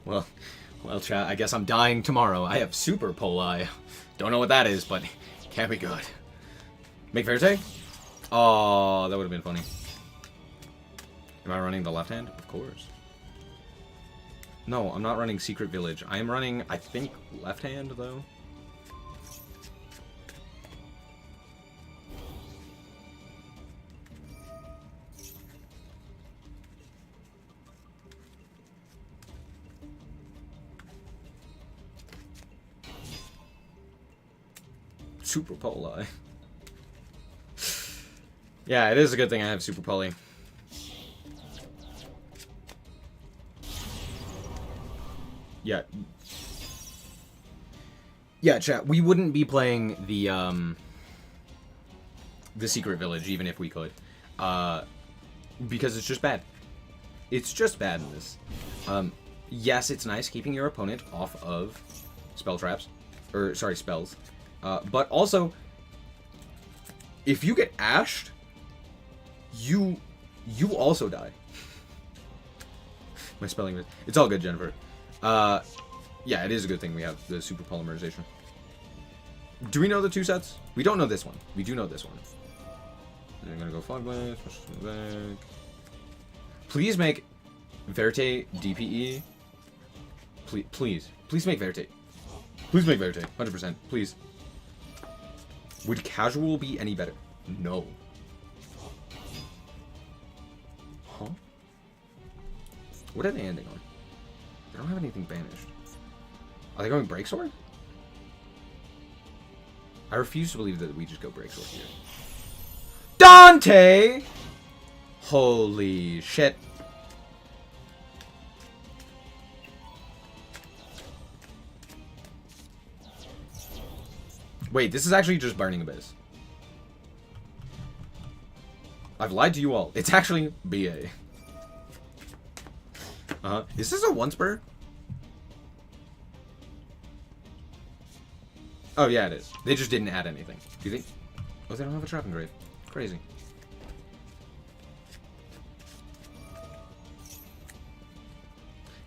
Well, chat, I guess I'm dying tomorrow. I have Super Poli. Don't know what that is, but can't be good. Make fair take? Oh, that would have been funny. Am I running the left hand? Of course. No, I'm not running Secret Village. I am running, I think, left hand, though. Super Poli. Yeah, it is a good thing I have Super Poli. Yeah. Yeah, chat, we wouldn't be playing the Secret Village, even if we could. Because it's just bad. It's just bad in this. Yes, it's nice keeping your opponent off of spell traps. Or, sorry, spells. But also, if you get ashed, you also die. My spelling is... It's all good, Jennifer. Yeah, it is a good thing we have the super polymerization. Do we know the 2 sets? We don't know this one. We do know this one. I'm gonna go Fog Blast, push from the back. Please make Verte DPE. Please make Verte. Please make Verte. 100%. Please. Would casual be any better? No. Huh? What are they ending on? They don't have anything banished. Are they going Breaksword? I refuse to believe that we just go Breaksword here. Dante! Holy shit. Wait, this is actually just Burning Abyss. I've lied to you all. It's actually BA. Is this a once bird? Oh, yeah, it is. They just didn't add anything. Do you think? Oh, they don't have a Trap Engrave. Crazy.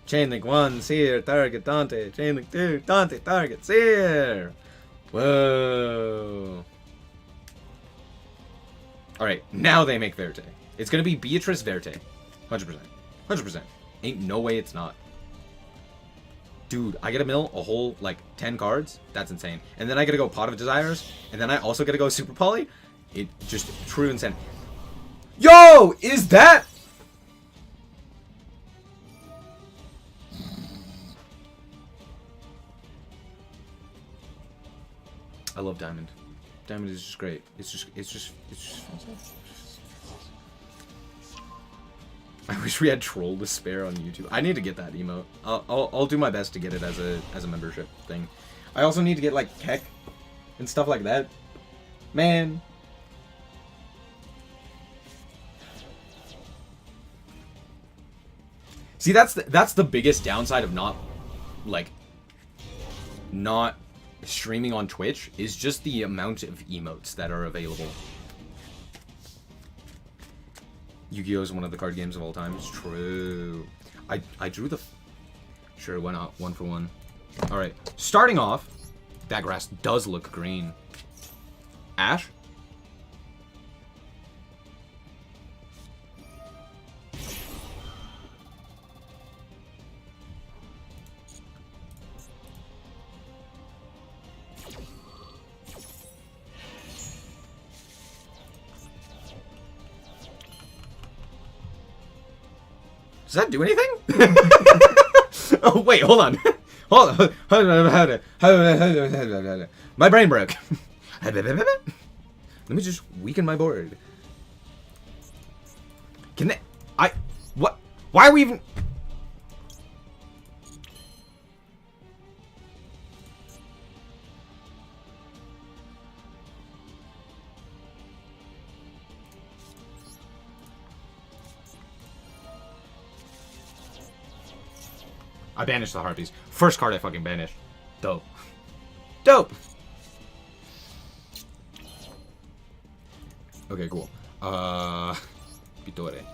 Chainlink 1, Seer, target Dante. Chainlink 2, Dante, target Seer. Whoa. Alright, now they make Verte. It's gonna be Beatrice Verte. 100%. 100%. Ain't no way it's not. Dude, I get to mill a whole, like, 10 cards? That's insane. And then I get to go Pot of Desires, and then I also get to go Super Poly? It just true insane. Yo! Is that... I love Diamond. Diamond is just great. It's just fantastic. I wish we had Troll to spare on YouTube. I need to get that emote. I'll do my best to get it as a membership thing. I also need to get like Keck and stuff like that. Man. See, that's the biggest downside of not streaming on Twitch is just the amount of emotes that are available. Yu-Gi-Oh! Is one of the card games of all time. It's true. I drew the... Sure, why not? 1 for 1. Alright. Starting off, that grass does look green. Ash? Does that do anything? Oh, wait, hold on. Hold on. My brain broke. Let me just weaken my board. Can they... What? Why are we even... I banished the Harpies. First card I fucking banished. Dope. Dope! Okay, cool. Pittore.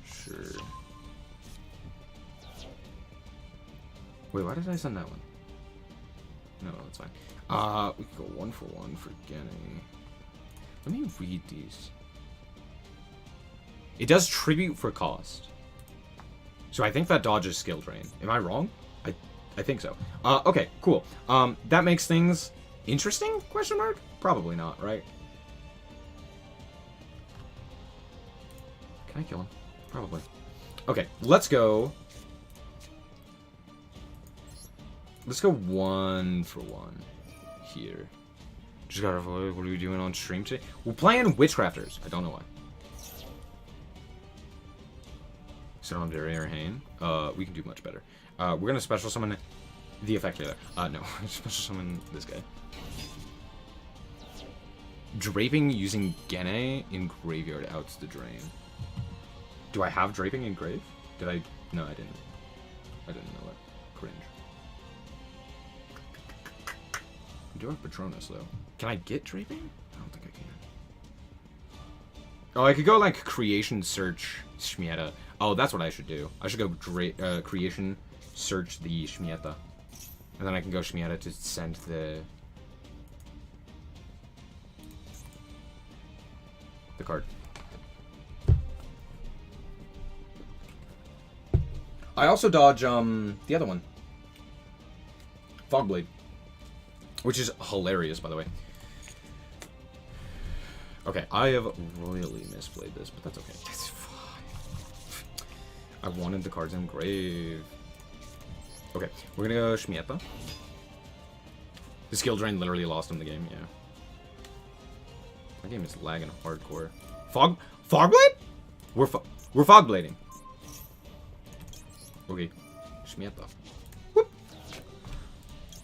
Sure. Wait, why did I send that one? No, that's fine. We could go 1 for 1 for Genny. Let me read these. It does tribute for cost. So I think that dodges skill drain. Am I wrong? I think so. Okay, cool. That makes things interesting? Question mark? Probably not, right? Can I kill him? Probably. Okay, let's go. Let's go 1 for 1 here. Just gotta avoid. What are we doing on stream today? We're playing Witchcrafters. I don't know why. So I'm very Arhane. We can do much better. We're gonna special summon The effect here. No. Special summon this guy. Draping using Gene in graveyard outs the drain. Do I have draping in grave? Did I? No, I didn't. I didn't know that. Cringe. I do have Patronus, though. Can I get draping? I don't think I can. Oh, I could go, like, creation, search, Shmieta. Oh, that's what I should do. I should go creation, search the Shmieta. And then I can go Shmieta to send the card. I also dodge, the other one. Fogblade. Which is hilarious, by the way. Okay, I have royally misplayed this, but that's okay. That's fine. I wanted the cards in grave. Okay, we're gonna go Shmieta. The skill drain literally lost him the game, yeah. My game is lagging hardcore. Fogblade? We're Fogblading. Okay, Shmieta. Whoop.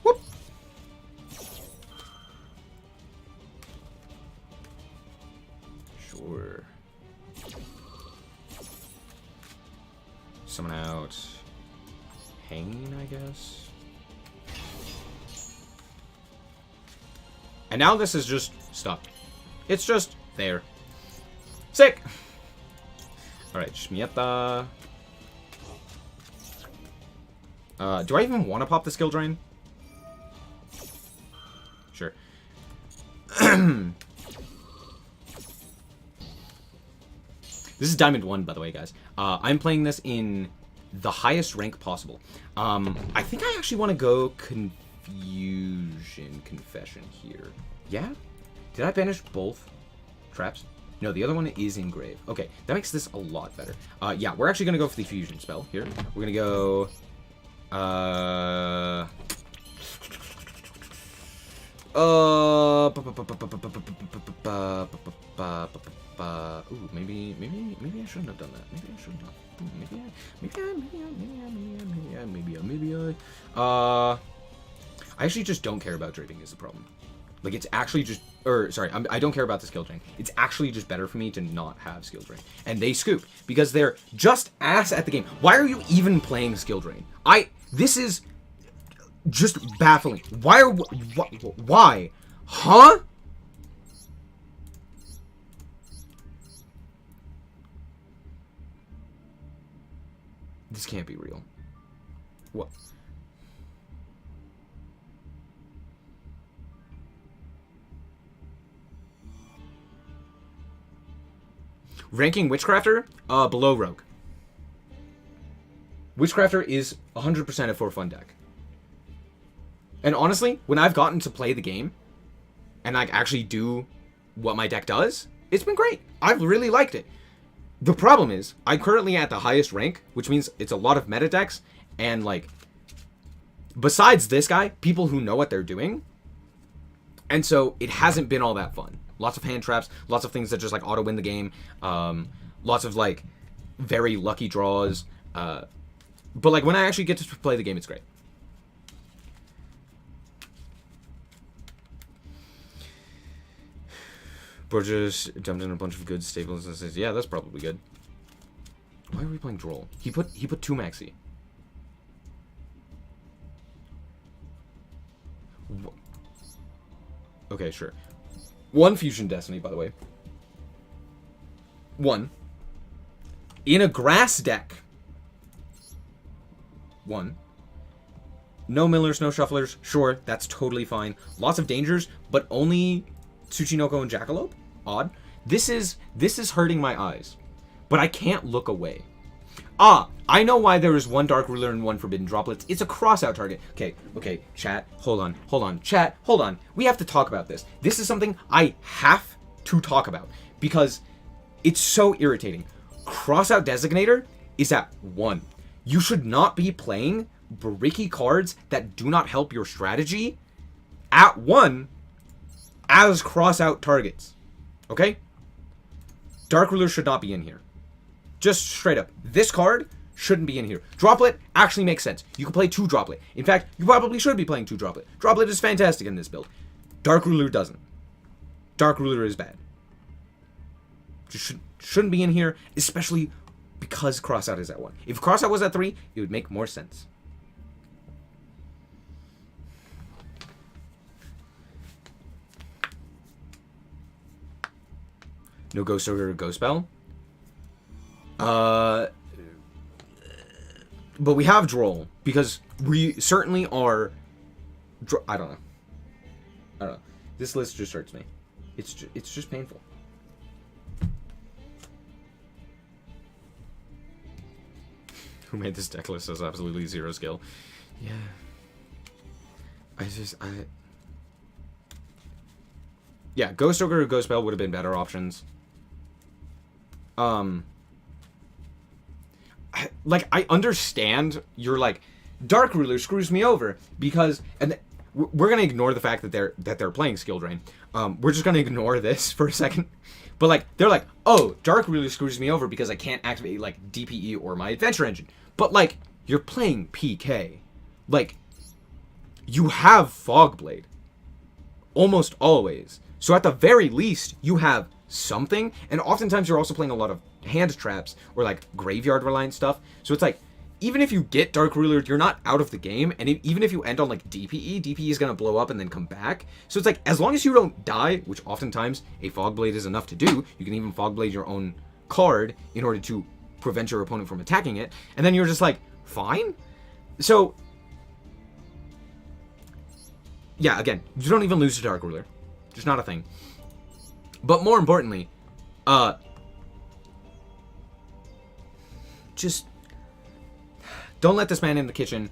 Whoop. Sure. Summon out Hanging, I guess. And now this is just stuck. It's just there. Sick! Alright, Shmieta. Do I even want to pop the skill drain? Sure. This is Diamond 1, by the way, guys. I'm playing this in the highest rank possible. I think I actually want to go Confession here. Yeah? Did I banish both traps? No, the other one is in grave. Okay, that makes this a lot better. Yeah, we're actually going to go for the fusion spell here. We're going to go... Ooh, maybe I shouldn't have done that. Maybe I shouldn't have. I actually just don't care about draping is the problem. Like, it's actually just... I don't care about the skill drain. It's actually just better for me to not have skill drain. And they scoop, because they're just ass at the game. Why are you even playing skill drain? This is just baffling. Why? Huh? This can't be real. What? Ranking Witchcrafter? Below Rogue. Witchcrafter is 100% a for fun deck. And honestly, when I've gotten to play the game, and I actually do what my deck does, it's been great. I've really liked it. The problem is, I'm currently at the highest rank, which means it's a lot of meta decks, and like, besides this guy, people who know what they're doing, and so it hasn't been all that fun. Lots of hand traps, lots of things that just like auto win the game, lots of like very lucky draws, but like when I actually get to play the game, it's great. Bro just dumped in a bunch of good staples and says, yeah, that's probably good. Why are we playing Droll? He put 2 maxi. Okay, sure. 1 Fusion Destiny, by the way. 1. In a grass deck. 1. No millers, no shufflers. Sure, that's totally fine. Lots of dangers, but only Tsuchinoko and Jackalope? Odd. This is hurting my eyes. But I can't look away. I know why there is 1 Dark Ruler and 1 Forbidden Droplets. It's a cross-out target. Okay, chat. Hold on. Chat, hold on. We have to talk about this. This is something I have to talk about. Because it's so irritating. Cross-out Designator is at 1. You should not be playing bricky cards that do not help your strategy at 1 as cross-out targets. Okay? Dark Ruler should not be in here. Just straight up. This card shouldn't be in here. Droplet actually makes sense. You can play 2 Droplet. In fact, you probably should be playing 2 Droplet. Droplet is fantastic in this build. Dark Ruler doesn't. Dark Ruler is bad. Just shouldn't be in here, especially because Crossout is at 1. If Crossout was at 3, it would make more sense. No Ghost Ogre or Ghost Spell. But we have Droll, because we certainly are... I don't know. This list just hurts me. It's just painful. Who made this deck list has absolutely 0 skill. Yeah. Yeah, Ghost Ogre or Ghost Spell would have been better options. I understand you're like, Dark Ruler screws me over because, and we're gonna ignore the fact that they're playing Skill Drain. We're just gonna ignore this for a second. But like, they're like, oh, Dark Ruler screws me over because I can't activate like DPE or my Adventure Engine. But like, you're playing PK. Like, you have Fogblade. Almost always. So at the very least, you have something. And oftentimes you're also playing a lot of hand traps or like graveyard reliant stuff. So it's like, even if you get Dark Ruler, you're not out of the game. And even if you end on like DPE is going to blow up and then come back. So it's like, as long as you don't die, which oftentimes a Fogblade is enough to do, you can even Fogblade your own card in order to prevent your opponent from attacking it. And then you're just like, fine. So, yeah, again, you don't even lose to Dark Ruler. Just not a thing. But more importantly, just don't let this man in the kitchen.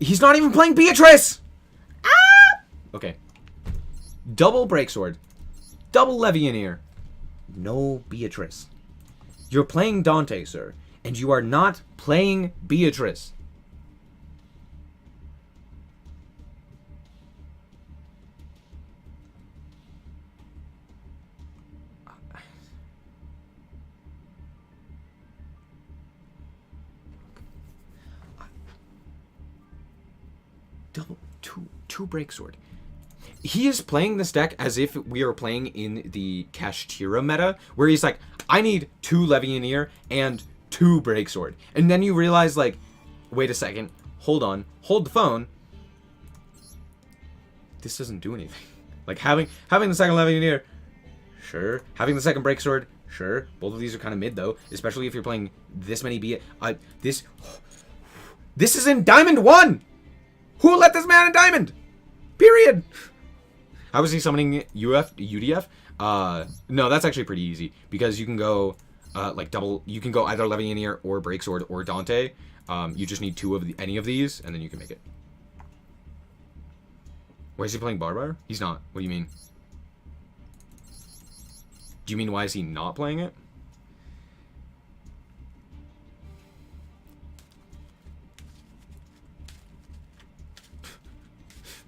He's not even playing Beatrice! Ah! Okay. Double Breaksword. Double Levianeer. No Beatrice. You're playing Dante, sir. And you are not playing Beatrice. Double two Breaksword. He is playing this deck as if we are playing in the Kashtira meta, where he's like, I need 2 Levianeer and 2 Breaksword. And then you realize, like, wait a second, hold on, hold the phone. This doesn't do anything. Like, having the second Levianeer, sure. Having the second Breaksword, sure. Both of these are kind of mid, though, especially if you're playing this many this is in Diamond 1! Who let this man in Diamond? Period. How is he summoning UDF? No, that's actually pretty easy because you can go like double. You can go either Levianeer or Breaksword or Dante. You just need 2 of any of these, and then you can make it. Why is he playing Barbar? He's not. What do you mean? Do you mean why is he not playing it?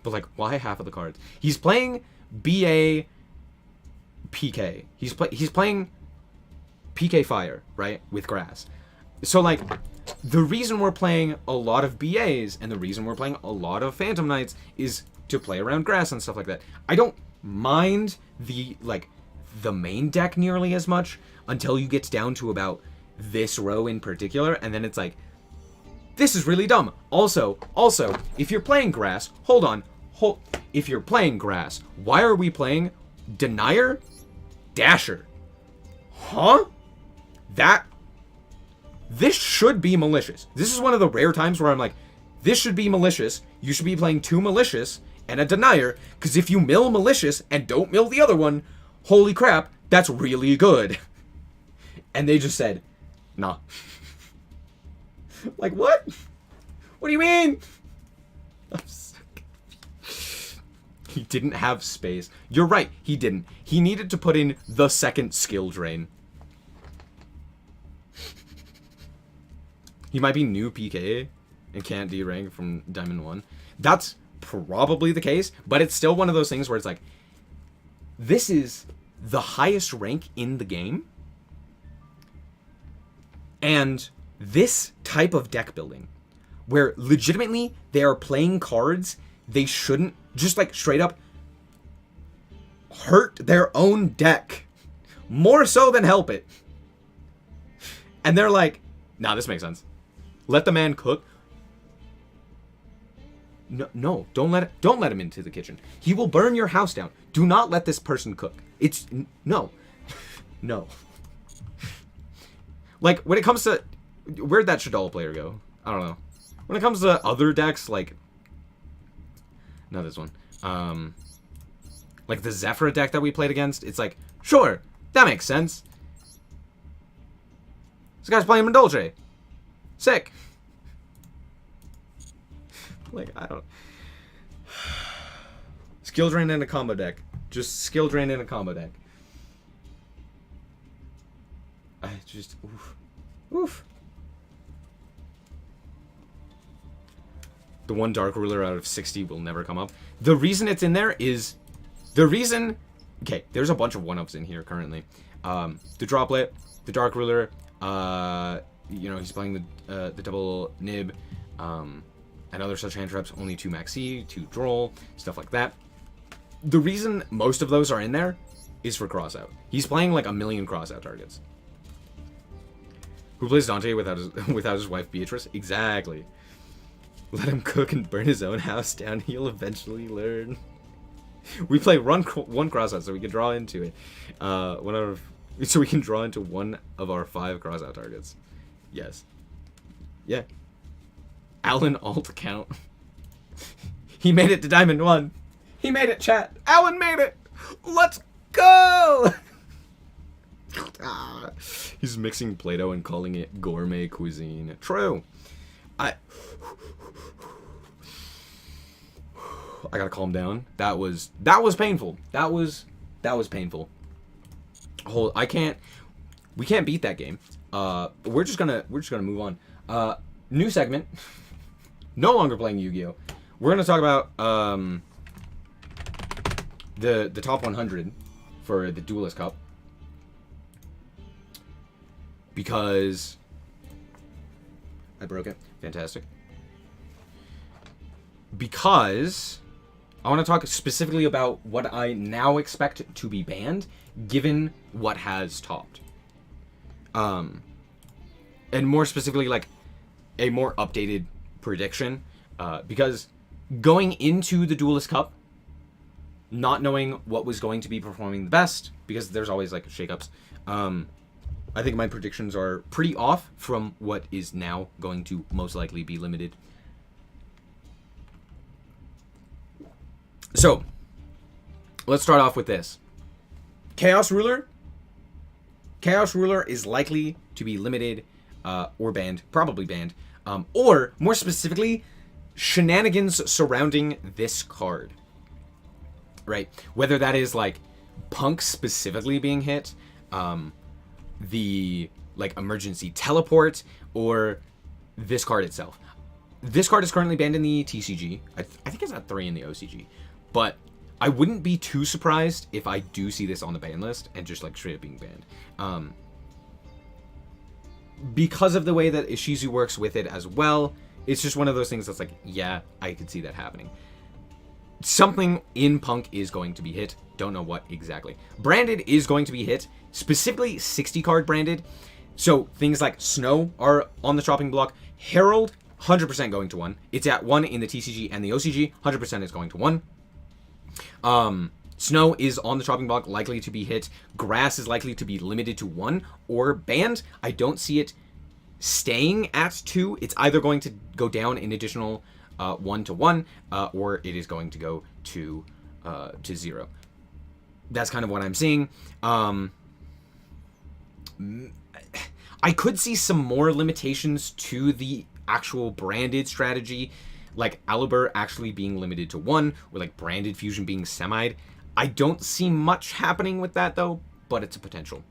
But like, why half of the cards? He's playing BA PK. He's playing PK Fire, right? With Grass. So like, the reason we're playing a lot of BAs and the reason we're playing a lot of Phantom Knights is to play around Grass and stuff like that. I don't mind the main deck nearly as much until you get down to about this row in particular, and then it's like, this is really dumb. Also, if you're playing Grass, if you're playing Grass, why are we playing Denier Dasher? Huh? This should be malicious. This is one of the rare times where I'm like, this should be malicious. You should be playing 2 malicious and a Denier, because if you mill malicious and don't mill the other one, holy crap, that's really good. And they just said, nah. Like, what? What do you mean? I'm so confused. He didn't have space. You're right, he didn't. He needed to put in the second skill drain. He might be new PK and can't D-rank from Diamond 1. That's probably the case, but it's still one of those things where it's like, this is the highest rank in the game, and this type of deck building, where legitimately they are playing cards they shouldn't, just like straight up hurt their own deck more so than help it. And they're like, nah, this makes sense. Let the man cook. No, don't let him into the kitchen. He will burn your house down. Do not let this person cook. It's no. Like, when it comes to, where'd that Shaddoll player go? I don't know. When it comes to other decks, like, not this one. Like the Zephyr deck that we played against, it's like, sure, that makes sense. This guy's playing Indulge. Sick. Like, I don't... Skill drain in a combo deck. Just skill drain in a combo deck. I just... Oof. The one Dark Ruler out of 60 will never come up. The reason it's in there is... Okay, there's a bunch of 1-ups in here currently. The Droplet, the Dark Ruler, he's playing the double Nib, and other such hand traps, only 2 Maxi, 2 Droll, stuff like that. The reason most of those are in there is for crossout. He's playing like a million crossout targets. Who plays Dante without his wife Beatrice? Exactly. Let him cook and burn his own house down. He'll eventually learn. We play one crossout so we can draw into it. So we can draw into one of our 5 crossout targets. Yes. Yeah. Alan alt count. He made it to Diamond 1. He made it, chat. Alan made it. Let's go. He's mixing Play-Doh and calling it gourmet cuisine. True. I gotta calm down. That was painful. That was painful. We can't beat that game. We're just gonna move on. New segment. No longer playing Yu-Gi-Oh. We're gonna talk about the top 100 for the Duelist Cup, because I broke it. Fantastic. Because I want to talk specifically about what I now expect to be banned, given what has topped. And more specifically, like, a more updated prediction. Because going into the Duelist Cup, not knowing what was going to be performing the best, because there's always, like, shakeups, I think my predictions are pretty off from what is now going to most likely be limited. So, let's start off with this. Chaos Ruler. Chaos Ruler is likely to be limited or banned, probably banned. Or, more specifically, shenanigans surrounding this card. Right? Whether that is, like, Punk specifically being hit, the, like, emergency teleport, or this card itself. This card is currently banned in the TCG. I think it's at 3 in the OCG. But I wouldn't be too surprised if I do see this on the ban list and just, like, straight up being banned. Because of the way that Ishizu works with it as well, it's just one of those things that's like, yeah, I could see that happening. Something in Punk is going to be hit. Don't know what exactly. Branded is going to be hit. Specifically 60 card branded. So things like Snow are on the chopping block. Herald, 100% going to 1. It's at 1 in the TCG and the OCG. 100% is going to 1. Snow is on the chopping block, likely to be hit. Grass is likely to be limited to 1 or banned. I don't see it staying at 2. It's either going to go down an additional 1 to 1, or it is going to go to 0. That's kind of what I'm seeing. I could see some more limitations to the actual branded strategy, like Alibur actually being limited to 1, or like branded fusion being semied. I don't see much happening with that though, but it's a potential.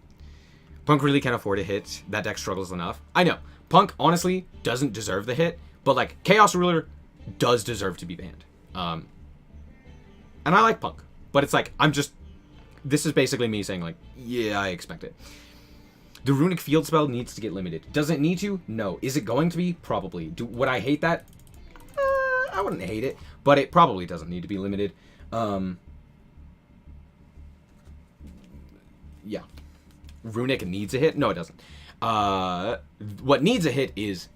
Punk really can't afford a hit. That deck struggles enough. I know. Punk honestly doesn't deserve the hit, but like Chaos Ruler does deserve to be banned. And I like Punk, but it's like, this is basically me saying like, yeah, I expect it. The Runic Field spell needs to get limited. Does it need to? No. Is it going to be? Probably. Would I hate that? I wouldn't hate it, but it probably doesn't need to be limited. Yeah. Runic needs a hit? No, it doesn't. What needs a hit is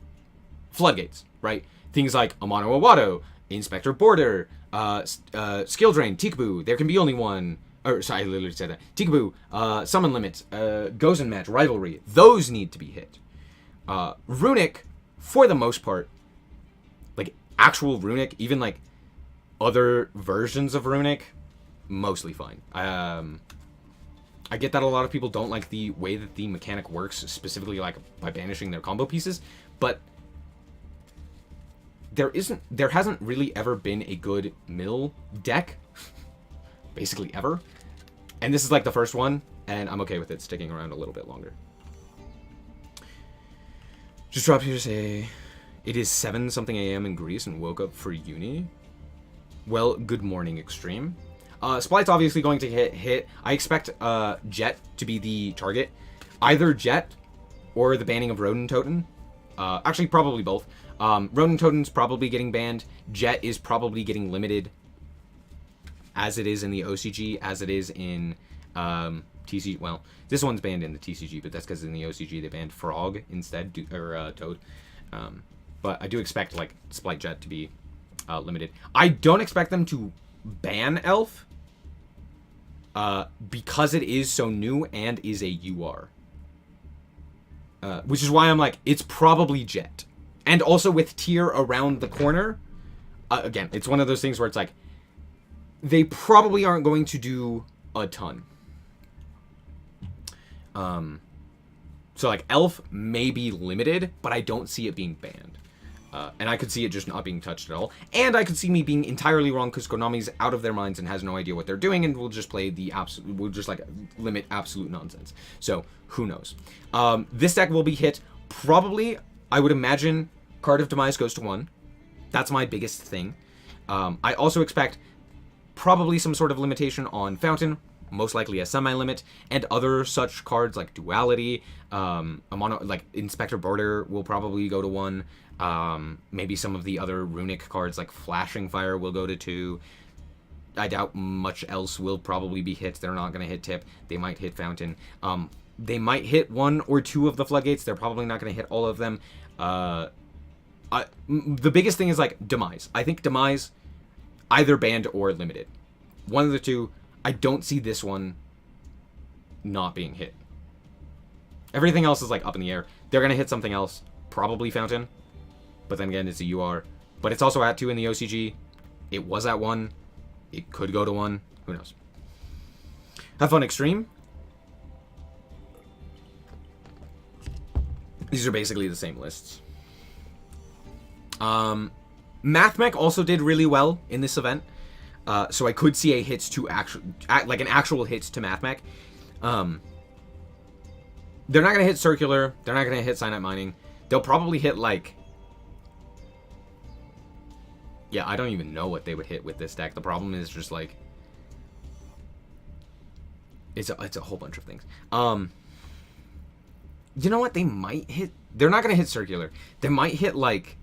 Floodgates, right? Things like Amano Awado, Inspector Border, Skill Drain, Tikaboo, there can be only one. Or, sorry, I literally said that. Tikaboo, Summon Limits, Gozen Match, Rivalry. Those need to be hit. Runic, for the most part, like, actual Runic, even, like, other versions of Runic, mostly fine. I get that a lot of people don't like the way that the mechanic works, specifically, like, by banishing their combo pieces, but there hasn't really ever been a good mill deck, basically ever, and this is like the first one, and I'm okay with it sticking around a little bit longer. Just dropped here to say it is 7-something a.m. in Greece and woke up for uni. Well, good morning, Extreme. Splite's obviously going to hit. I expect Jet to be the target, either Jet or the banning of Rodent Totem. Actually, probably both. Rodent Totem's probably getting banned. Jet is probably getting limited, as it is in the OCG, as it is in TCG. Well, this one's banned in the TCG, but that's because in the OCG they banned Frog instead, or Toad. But I do expect, like, Splite Jet to be limited. I don't expect them to ban Elf, because it is so new and is a UR. Which is why I'm like, it's probably Jet. And also with Tier around the corner, again, it's one of those things where it's like, they probably aren't going to do a ton. So, like, Elf may be limited, but I don't see it being banned. And I could see it just not being touched at all. And I could see me being entirely wrong because Konami's out of their minds and has no idea what they're doing and will just play the absolute, will just, like, limit absolute nonsense. So, who knows? This deck will be hit probably, I would imagine, Card of Demise goes to 1. That's my biggest thing. I also expect probably some sort of limitation on Fountain, most likely a semi-limit, and other such cards like Duality, like Inspector Border will probably go to 1. Maybe some of the other Runic cards like Flashing Fire will go to 2. I doubt much else will probably be hit. They're not going to hit Tip. They might hit Fountain. They might hit 1 or 2 of the Floodgates. They're probably not going to hit all of them. The biggest thing is, like, Demise. I think Demise, either banned or limited. One of the two. I don't see this one not being hit. Everything else is, like, up in the air. They're going to hit something else. Probably Fountain. But then again, it's a UR. But it's also at 2 in the OCG. It was at 1. It could go to 1. Who knows? Have fun, Extreme. These are basically the same lists. MathMech also did really well in this event. So I could see a hits to like an actual hits to MathMech. They're not going to hit Circular. They're not going to hit Cyanide Mining. They'll probably hit, like... Yeah, I don't even know what they would hit with this deck. The problem is just, like... It's a whole bunch of things. You know what? They might hit... They're not going to hit Circular. They might hit, like...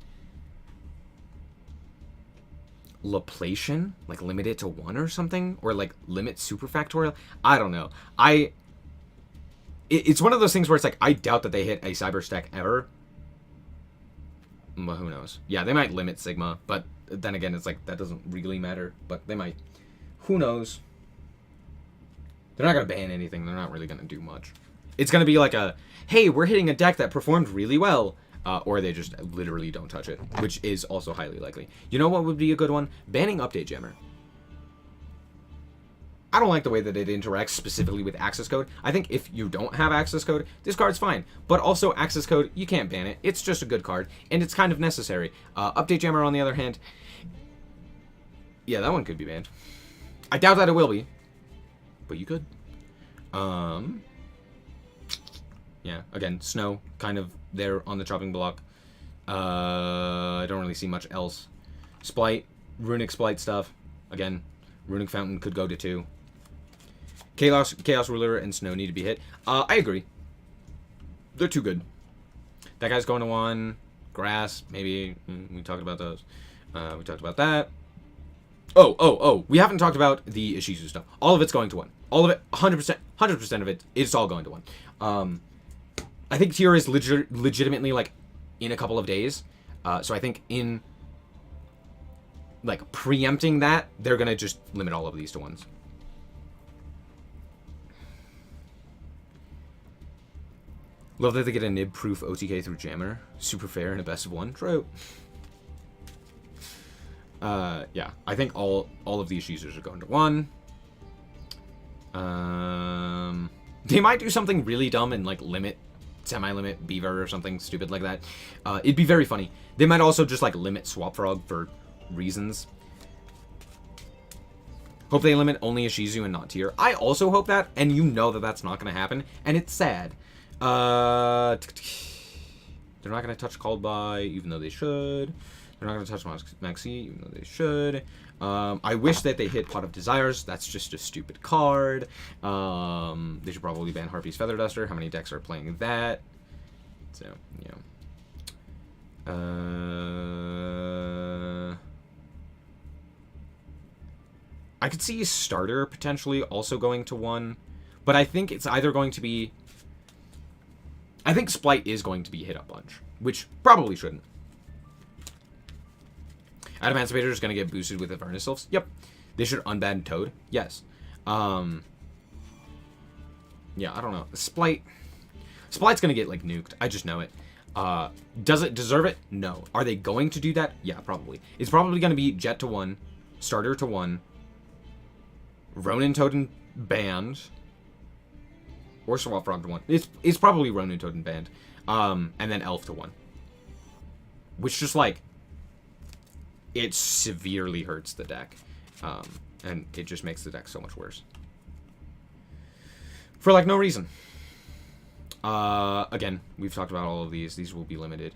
Laplation? Like, limit it to 1 or something? Or, like, limit Superfactorial? I don't know. It's one of those things where it's like, I doubt that they hit a Cyber Stack ever. But who knows? Yeah, they might limit Sigma, but then again, it's like, that doesn't really matter. But they might. Who knows? They're not going to ban anything. They're not really going to do much. It's going to be like a, hey, we're hitting a deck that performed really well. Or they just literally don't touch it, which is also highly likely. You know what would be a good one? Banning Update Jammer. I don't like the way that it interacts specifically with access code. I think if you don't have access code, this card's fine. But also access code, you can't ban it. It's just a good card, and it's kind of necessary. Update Jammer, on the other hand, yeah, that one could be banned. I doubt that it will be, but you could. Yeah, again, Snow, kind of there on the chopping block. I don't really see much else. Splite, Runic Splite stuff. Again, Runic Fountain could go to 2. Chaos Ruler and Snow need to be hit. I agree. They're too good. That guy's going to 1. Grass, maybe. We talked about those. We talked about that. Oh. We haven't talked about the Ishizu stuff. All of it's going to 1. All of it, 100% of it, it's all going to 1. I think tier is legitimately, like, in a couple of days. So I think in, like, preempting that, they're going to just limit all of these to 1s. Love that they get a nib-proof OTK through Jammer. Super fair in a best of 1. True. Yeah, I think all of these users are going to 1. They might do something really dumb and, like, semi-limit Beaver or something stupid like that. It'd be very funny. They might also just, like, limit Swap Frog for reasons. Hope they limit only Ishizu and not tier. I also hope that, and you know that that's not going to happen, and it's sad. They're not going to touch Called By, even though they should. They're not going to touch Maxi, even though they should. I wish that they hit Pot of Desires. That's just a stupid card. They should probably ban Harpy's Feather Duster. How many decks are playing that? So, yeah. I could see Starter potentially also going to 1. But I think it's either going to be... I think Splight is going to be hit a bunch, which probably shouldn't. Adamancipator is going to get boosted with Avernus Sylphs. Yep. They should unban Toad. Yes. Yeah, I don't know. Splight's going to get, like, nuked. I just know it. Does it deserve it? No. Are they going to do that? Yeah, probably. It's probably going to be Jet to 1, Starter to 1, Ronin Toad banned, or Swap Frog to 1. It's probably Ronin Toad banned. And then Elf to 1. Which just, like, it severely hurts the deck. And it just makes the deck so much worse. For, like, no reason. Again, we've talked about all of these. These will be limited.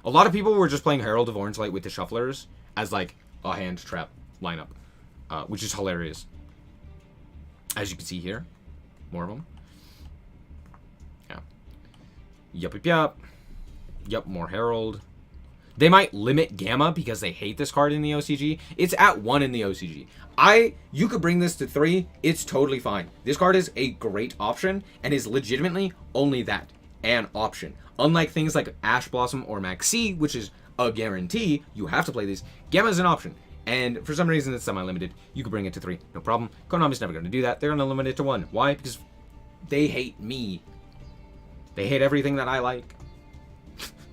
A lot of people were just playing Herald of Orange Light with the Shufflers as, like, a hand trap lineup. Which is hilarious. As you can see here. More of them. Yeah. Yup, more Herald. They might limit Gamma because they hate this card in the OCG. It's at 1 in the OCG. You could bring this to 3. It's totally fine. This card is a great option and is legitimately only that, an option. Unlike things like Ash Blossom or Maxi, which is a guarantee, you have to play these. Gamma is an option. And for some reason, it's semi-limited. You could bring it to 3. No problem. Konami's never going to do that. They're going to limit it to 1. Why? Because they hate me. They hate everything that I like.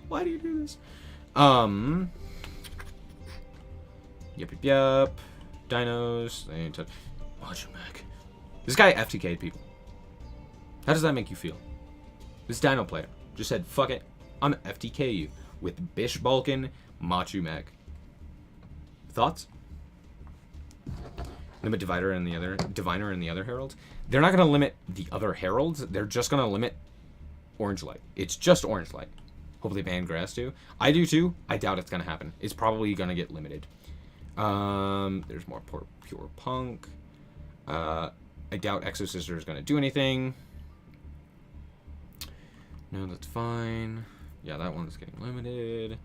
Why do you do this? Yep. Dinos. They ain't touch. Watch him back. This guy FTK'd people. How does that make you feel? This Dino player just said, fuck it, I'm FTK you with Bish Balkan, Machu Meg. Thoughts? Limit Diviner and the other Heralds. They're not going to limit the other Heralds. They're just going to limit Orange Light. It's just Orange Light. Hopefully ban Grass too. I do too. I doubt it's going to happen. It's probably going to get limited. There's more Pure Punk. I doubt Exo Sister is going to do anything. No, that's fine. Yeah, that one's getting limited.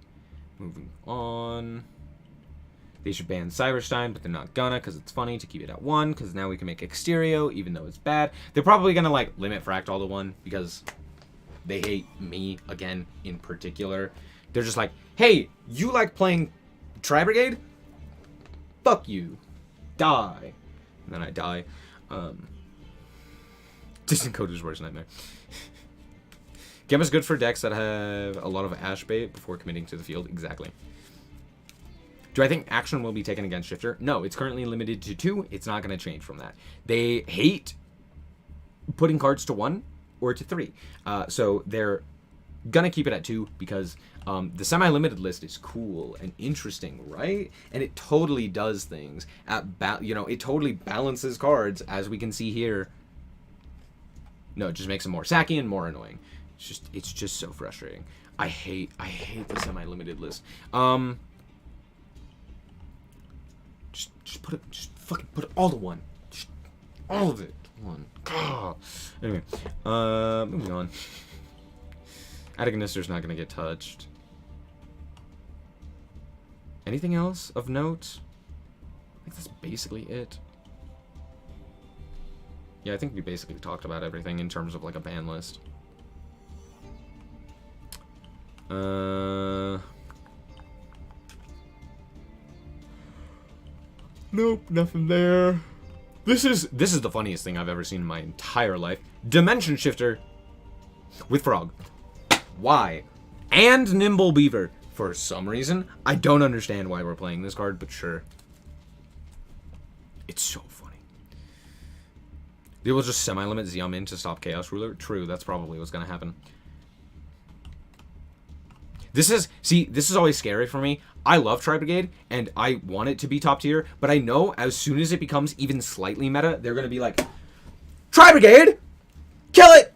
Moving on. They should ban Cyberstein, but they're not gonna because it's funny to keep it at 1 because now we can make Exterio even though it's bad. They're probably going to like limit Fractal to 1 because they hate me again in particular. They're just like, hey, you like playing Tri-Brigade? Fuck you. Die. And then I die. Distant Coder's worst nightmare. Gamma's good for decks that have a lot of Ash bait before committing to the field. Exactly. Do I think action will be taken against Shifter? No, it's currently limited to 2. It's not going to change from that. They hate putting cards to 1 or to 3. So they're going to keep it at 2 because the semi-limited list is cool and interesting, right? And it totally does things. It totally balances cards, as we can see here. No, it just makes them more sacky and more annoying. It's just so frustrating. I hate the semi-limited list. Just fucking put it all to 1. Just all of it to 1. Anyway, moving on. Atagonister's not gonna get touched. Anything else of note? I think that's basically it. Yeah, I think we basically talked about everything in terms of like a ban list. Nope, nothing there. This is the funniest thing I've ever seen in my entire life. Dimension Shifter with Frog. Why? And Nimble Beaver. For some reason. I don't understand why we're playing this card, but sure. It's so funny. They will just semi-limit Xiam in to stop Chaos Ruler. True, that's probably what's going to happen. This is always scary for me. I love Tri-Brigade, and I want it to be top tier, but I know as soon as it becomes even slightly meta, they're going to be like, Tri-Brigade! Kill it!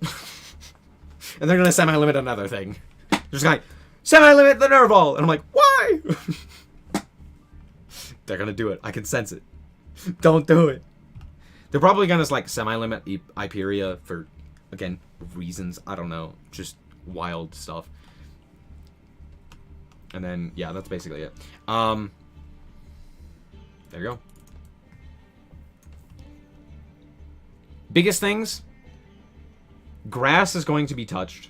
And they're going to semi-limit another thing. They're just going to semi-limit the Nerve Ball! And I'm like, why? They're going to do it. I can sense it. Don't do it. They're probably going to like semi-limit Hyperia for, again, reasons. I don't know. Just wild stuff. And then, yeah, that's basically it. There you go. Biggest things. Grass is going to be touched.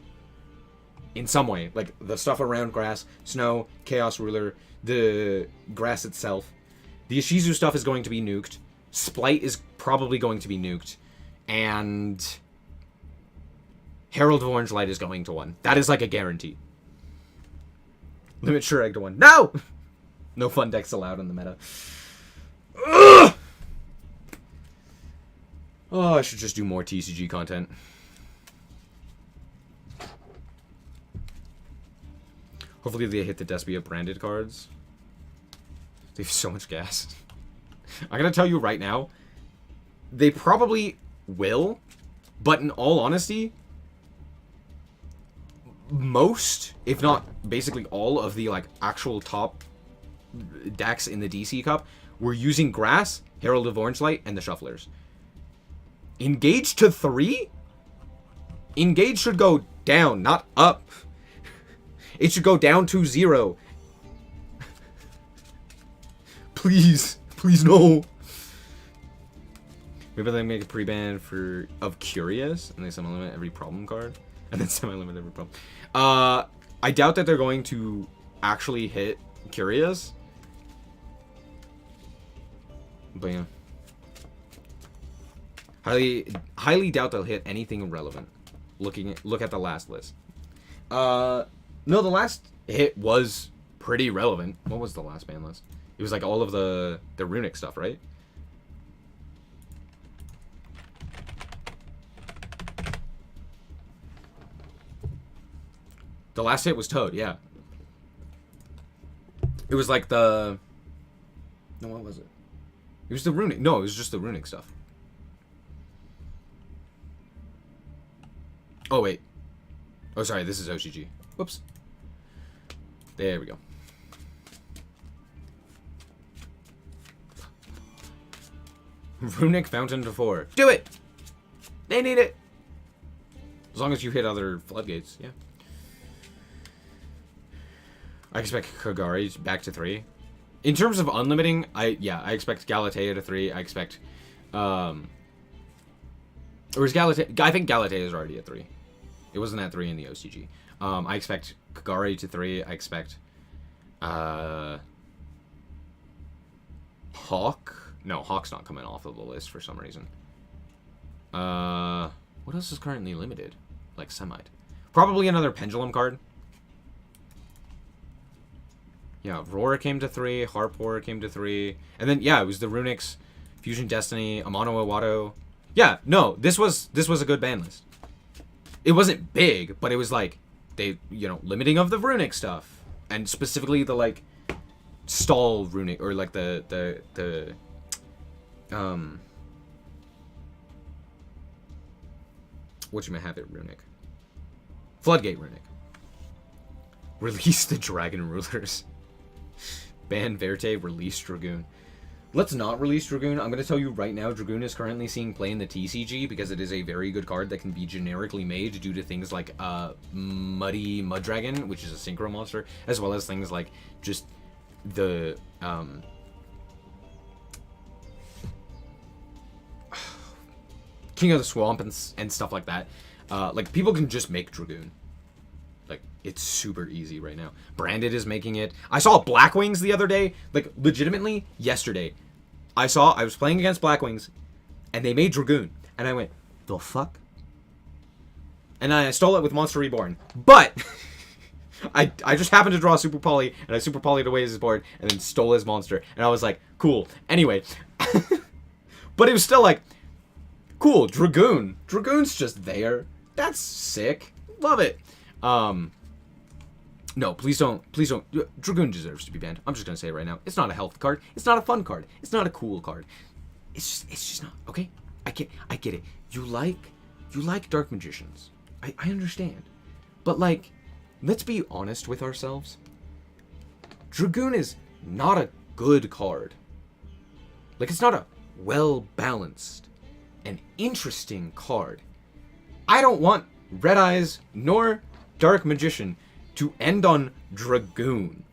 In some way. Like, the stuff around grass. Snow. Chaos Ruler. The grass itself. The Ishizu stuff is going to be nuked. Splight is probably going to be nuked. And Herald of Orange Light is going to 1. That is like a guarantee. Limit Shurag to 1. No! No fun decks allowed in the meta. Ugh! Oh, I should just do more TCG content. Hopefully they hit the Despia branded cards. They have so much gas. I'm gonna tell you right now, they probably will, but in all honesty, most, if not basically all of the like actual top decks in the DC Cup were using Grass, Herald of Orange Light, and the Shufflers. Engage to 3? Engage should go down, not up. It should go down to 0. Please. Please, no. Maybe they make a pre-ban of Curious, and they semi-limit every problem card. And then semi-limit every problem. I doubt that they're going to actually hit Curious. But yeah. Highly doubt they'll hit anything relevant. Look at the last list. No, the last hit was pretty relevant. What was the last ban list? It was like all of the runic stuff, right? The last hit was Toad, yeah. It was like the... No, what was it? It was the runic. No, it was just the runic stuff. Oh, wait. Oh, sorry, this is OCG. Whoops. There we go. Runic Fountain to 4. Do it! They need it! As long as you hit other floodgates, yeah. I expect Kagari back to 3. In terms of unlimiting, I expect Galatea to 3. I expect, or is Galatea... I think Galatea is already at 3. It wasn't at 3 in the OCG. I expect Kagari to 3. I expect, Hawk... No, Hawk's not coming off of the list for some reason. What else is currently limited? Like, semi-ed. Probably another Pendulum card. Yeah, Roar came to 3, Harp Horror came to 3. And then, yeah, it was the Runics, Fusion Destiny, Amano Iwado. Yeah, no, this was a good ban list. It wasn't big, but it was like, they, you know, limiting of the Runic stuff. And specifically the, like, stall Runic, or like the whatchamahave Runic. Floodgate Runic. Release the Dragon Rulers. Ban Verte, release Dragoon. Let's not release Dragoon. I'm going to tell you right now, Dragoon is currently seeing play in the TCG because it is a very good card that can be generically made due to things like Muddy Muddragon, which is a synchro monster, as well as things like just the King of the Swamp and stuff like that. Like, people can just make Dragoon. Like, it's super easy right now. Branded is making it. I saw Blackwings the other day. Like, legitimately, yesterday. I was playing against Blackwings, and they made Dragoon. And I went, the fuck? And I stole it with Monster Reborn. But, I just happened to draw Super Poly, and I Super Poly'd away his board, and then stole his monster. And I was like, cool. Anyway. But it was still like, cool, Dragoon. Dragoon's just there. That's sick. Love it. No, please don't. Dragoon deserves to be banned. I'm just gonna say it right now. It's not a health card. It's not a fun card. It's not a cool card. It's just not. Okay? I get it. You like Dark Magicians. I understand. But, like, let's be honest with ourselves. Dragoon is not a good card. Like, it's not a well-balanced and interesting card. I don't want Red Eyes nor Dark Magician to end on Dragoon.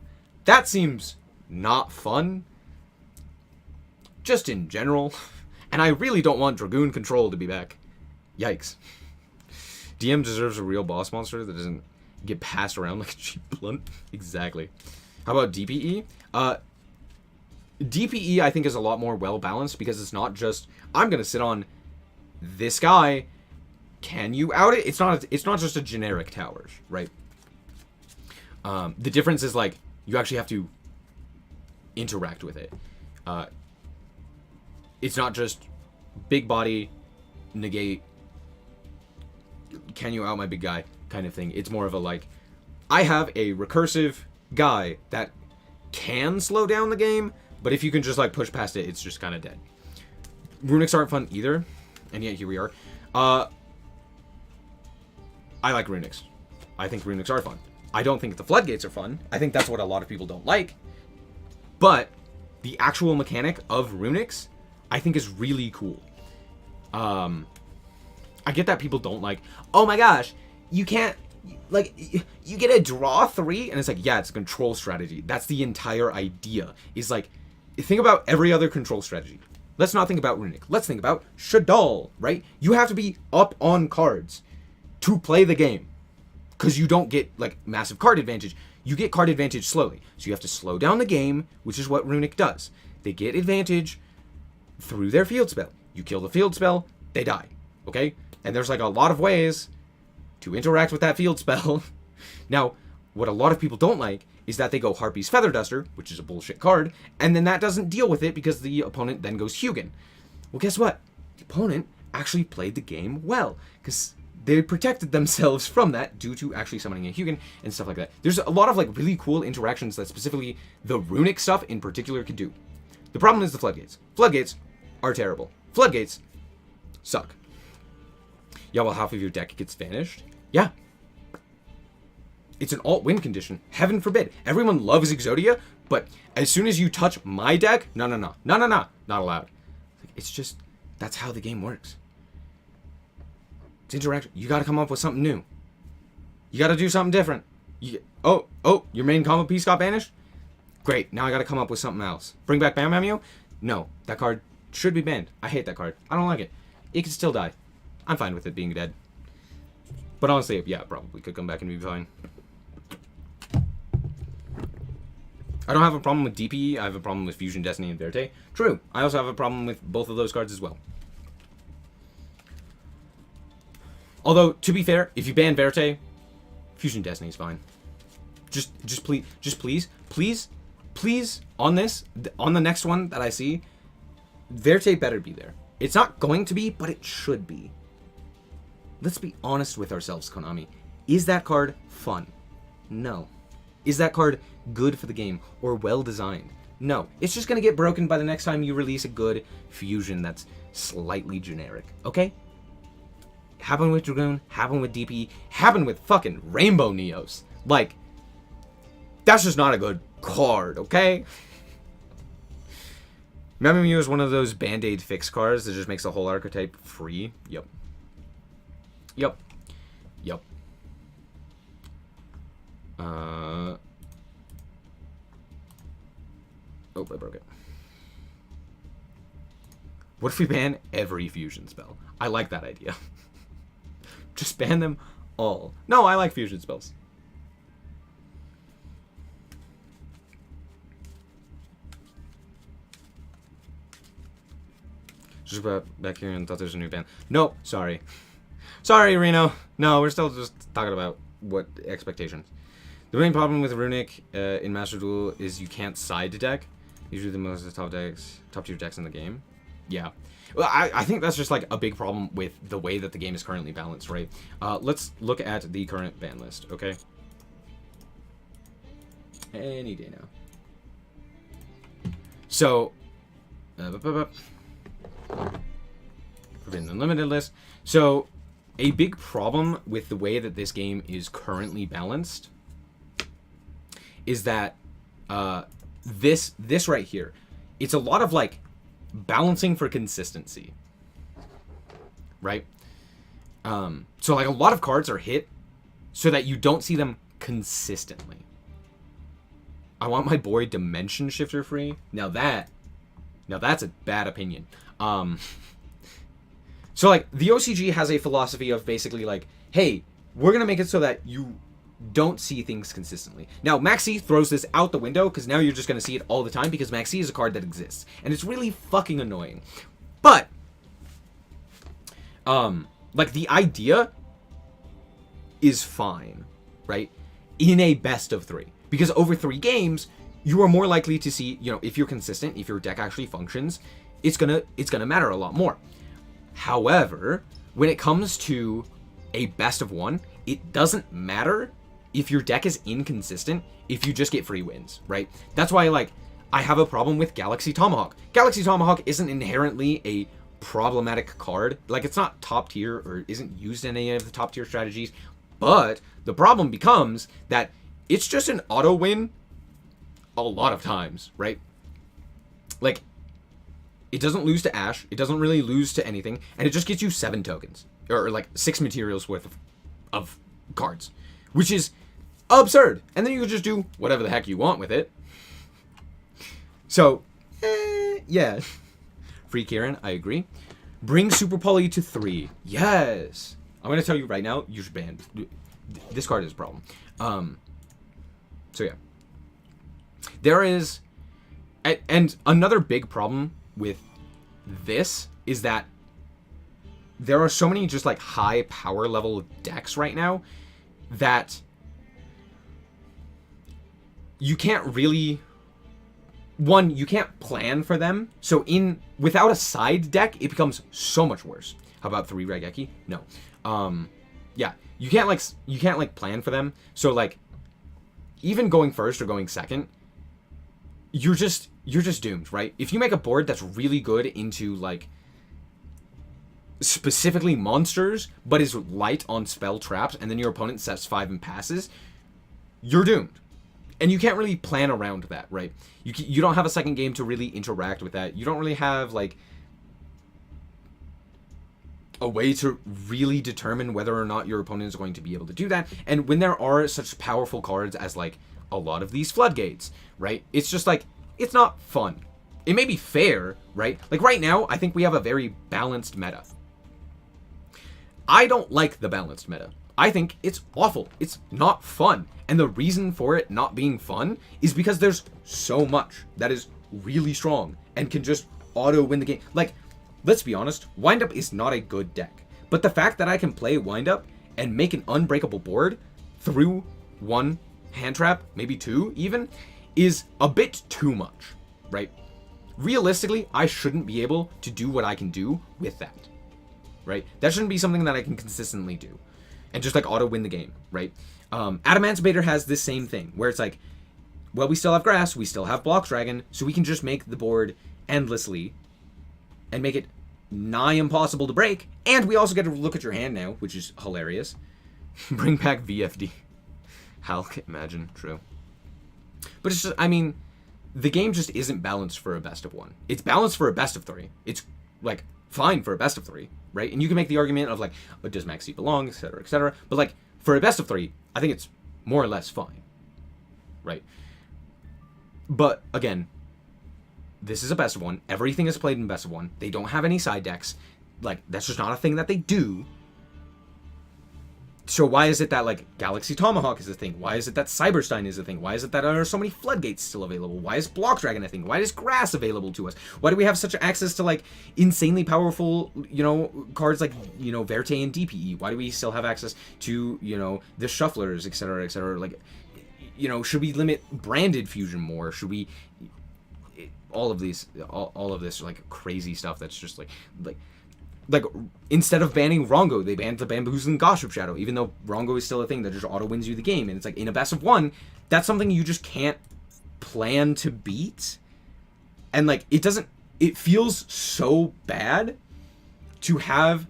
That seems not fun. Just in general. And I really don't want Dragoon Control to be back. Yikes. DM deserves a real boss monster that doesn't get passed around like a cheap blunt. Exactly. How about DPE? DPE, I think, is a lot more well-balanced because it's not just, I'm going to sit on this guy. Can you out it? It's not just a generic towers, right? The difference is, like, you actually have to interact with it. It's not just big body, negate, can you out my big guy kind of thing. It's more of a, like, I have a recursive guy that can slow down the game, but if you can just, like, push past it, it's just kind of dead. Runics aren't fun either, and yet here we are. I like Runics. I think Runics are fun. I don't think the Floodgates are fun. I think that's what a lot of people don't like. But the actual mechanic of Runics, I think, is really cool. I get that people don't like, oh my gosh, you can't, like, you get a draw 3, and it's like, yeah, it's a control strategy. That's the entire idea, is like, think about every other control strategy. Let's not think about Runic. Let's think about Shadal, right? You have to be up on cards to play the game, because you don't get, like, massive card advantage. You get card advantage slowly. So you have to slow down the game, which is what Runic does. They get advantage through their field spell. You kill the field spell, they die, okay? And there's, like, a lot of ways to interact with that field spell. Now, what a lot of people don't like is that they go Harpy's Feather Duster, which is a bullshit card, and then that doesn't deal with it because the opponent then goes Hugin. Well, guess what? The opponent actually played the game well, because they protected themselves from that due to actually summoning a Hugin and stuff like that. There's a lot of, like, really cool interactions that specifically the Runic stuff in particular can do. The problem is the Floodgates. Floodgates are terrible. Floodgates suck. Yeah, well, half of your deck gets vanished. Yeah. It's an alt-win condition. Heaven forbid. Everyone loves Exodia, but as soon as you touch my deck, no. Not allowed. It's just, that's how the game works. It's interaction. You gotta come up with something new. You gotta do something different. Oh, your main combo piece got banished? Great, now I gotta come up with something else. Bring back Bam Bam Yo? No, that card should be banned. I hate that card. I don't like it. It can still die. I'm fine with it being dead. But honestly, yeah, probably could come back and be fine. I don't have a problem with DPE. I have a problem with Fusion Destiny and Verte. True. I also have a problem with both of those cards as well. Although, to be fair, if you ban Verte, Fusion Destiny is fine. Just please, on the next one that I see, Verte better be there. It's not going to be, but it should be. Let's be honest with ourselves, Konami. Is that card fun? No. Is that card good for the game or well designed? No. It's just gonna get broken by the next time you release a good fusion that's slightly generic. Okay? Happened with Dragoon, happened with DP, happened with fucking Rainbow Neos. Like, that's just not a good card, okay? Memory is one of those Band-Aid fix cards that just makes the whole archetype free. Yep. Yep. Yep. Oh, I broke it. What if we ban every fusion spell? I like that idea. Just ban them all. No, I like fusion spells. Just back here and thought there's a new ban. Nope, sorry. Sorry, Reno. No, we're still just talking about what expectations. The main problem with Runic in Master Duel is you can't side deck. Usually the most of the top tier decks in the game. Yeah. Well, I think that's just like a big problem with the way that the game is currently balanced, right? Let's look at the current ban list, okay? Any day now. So, Forbidden Unlimited list. So, a big problem with the way that this game is currently balanced is that this right here, it's a lot of like balancing for consistency, right? So like a lot of cards are hit so that you don't see them consistently. I want my boy Dimension Shifter free. Now that's a bad opinion. So like the OCG has a philosophy of basically like, hey, we're gonna make it so that you don't see things consistently. Now Maxi throws this out the window because now you're just gonna see it all the time because Maxi is a card that exists and it's really fucking annoying. But like the idea is fine, right? In a best of 3. Because over 3 games, you are more likely to see, you know, if you're consistent, if your deck actually functions, it's gonna matter a lot more. However, when it comes to a best of 1, it doesn't matter if your deck is inconsistent if you just get free wins, right? That's why, like, I have a problem with Galaxy Tomahawk. Galaxy Tomahawk isn't inherently a problematic card. Like, it's not top tier or isn't used in any of the top tier strategies. But the problem becomes that it's just an auto win a lot of times, right? Like, it doesn't lose to Ash. It doesn't really lose to anything. And it just gets you 7 tokens. Or like 6 materials worth of cards. Which is absurd. And then you can just do whatever the heck you want with it. So, yeah. Free Kieran, I agree. Bring Super Poly to 3. Yes. I'm going to tell you right now, you should ban. This card is a problem. So yeah. There is... And another big problem with this is that there are so many just like high power level decks right now that you can't really... One, you can't plan for them. So without a side deck, it becomes so much worse. How about 3 Raigeki? No. Yeah, you can't like plan for them. So like even going first or going second, you're just doomed, right? If you make a board that's really good into like specifically monsters, but is light on spell traps, and then your opponent sets 5 and passes, you're doomed. And you can't really plan around that, right? You don't have a second game to really interact with that. You don't really have like a way to really determine whether or not your opponent is going to be able to do that. And when there are such powerful cards as like a lot of these floodgates, right? It's just like, it's not fun. It may be fair, right? Like right now, I think we have a very balanced meta. I don't like the balanced meta. I think it's awful. It's not fun. And the reason for it not being fun is because there's so much that is really strong and can just auto win the game. Like, let's be honest, Windup is not a good deck. But the fact that I can play Windup and make an unbreakable board through 1 hand trap, maybe 2 even, is a bit too much, right? Realistically, I shouldn't be able to do what I can do with that, right? That shouldn't be something that I can consistently do and just like auto win the game, right? Adamantibator has this same thing where it's like, well, we still have grass, we still have Blox Dragon, so we can just make the board endlessly and make it nigh impossible to break. And we also get to look at your hand now, which is hilarious. Bring back VFD. Hell, imagine, true. But it's just, I mean, the game just isn't balanced for a best of one. It's balanced for a best of three. It's like fine for a best of three, right? And you can make the argument of like, oh, does Max C belong, etc., etc. But like for a best of three, I think it's more or less fine, right? But again, this is a best of one. Everything is played in best of one. They don't have any side decks. Like, that's just not a thing that they do. So why is it that, like, Galaxy Tomahawk is a thing? Why is it that Cyberstein is a thing? Why is it that there are so many Floodgates still available? Why is Block Dragon a thing? Why is Grass available to us? Why do we have such access to, like, insanely powerful, you know, cards like, you know, Verte and DPE? Why do we still have access to, you know, the Shufflers, etc., etc.? Like, you know, should we limit branded fusion more? Should we... all of this like crazy stuff that's just like instead of banning Rongo, they banned the Bamboozling Gossip Shadow, even though Rongo is still a thing that just auto wins you the game. And it's like, in a best of one, that's something you just can't plan to beat. And like, it feels so bad to have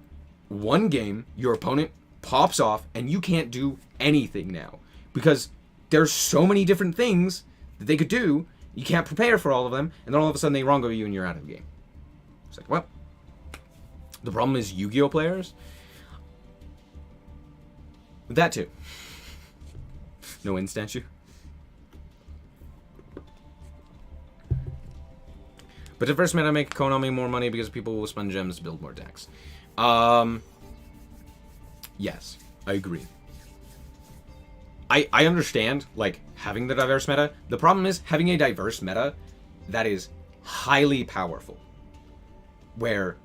one game, your opponent pops off and you can't do anything now, because there's so many different things that they could do. You can't prepare for all of them, and then all of a sudden they Rongo you and you're out of the game. It's like, well, the problem is Yu-Gi-Oh players. That too. No instant you. But at first, meta make Konami more money because people will spend gems to build more decks. Yes, I agree. I understand, like, having the diverse meta. The problem is having a diverse meta that is highly powerful. Where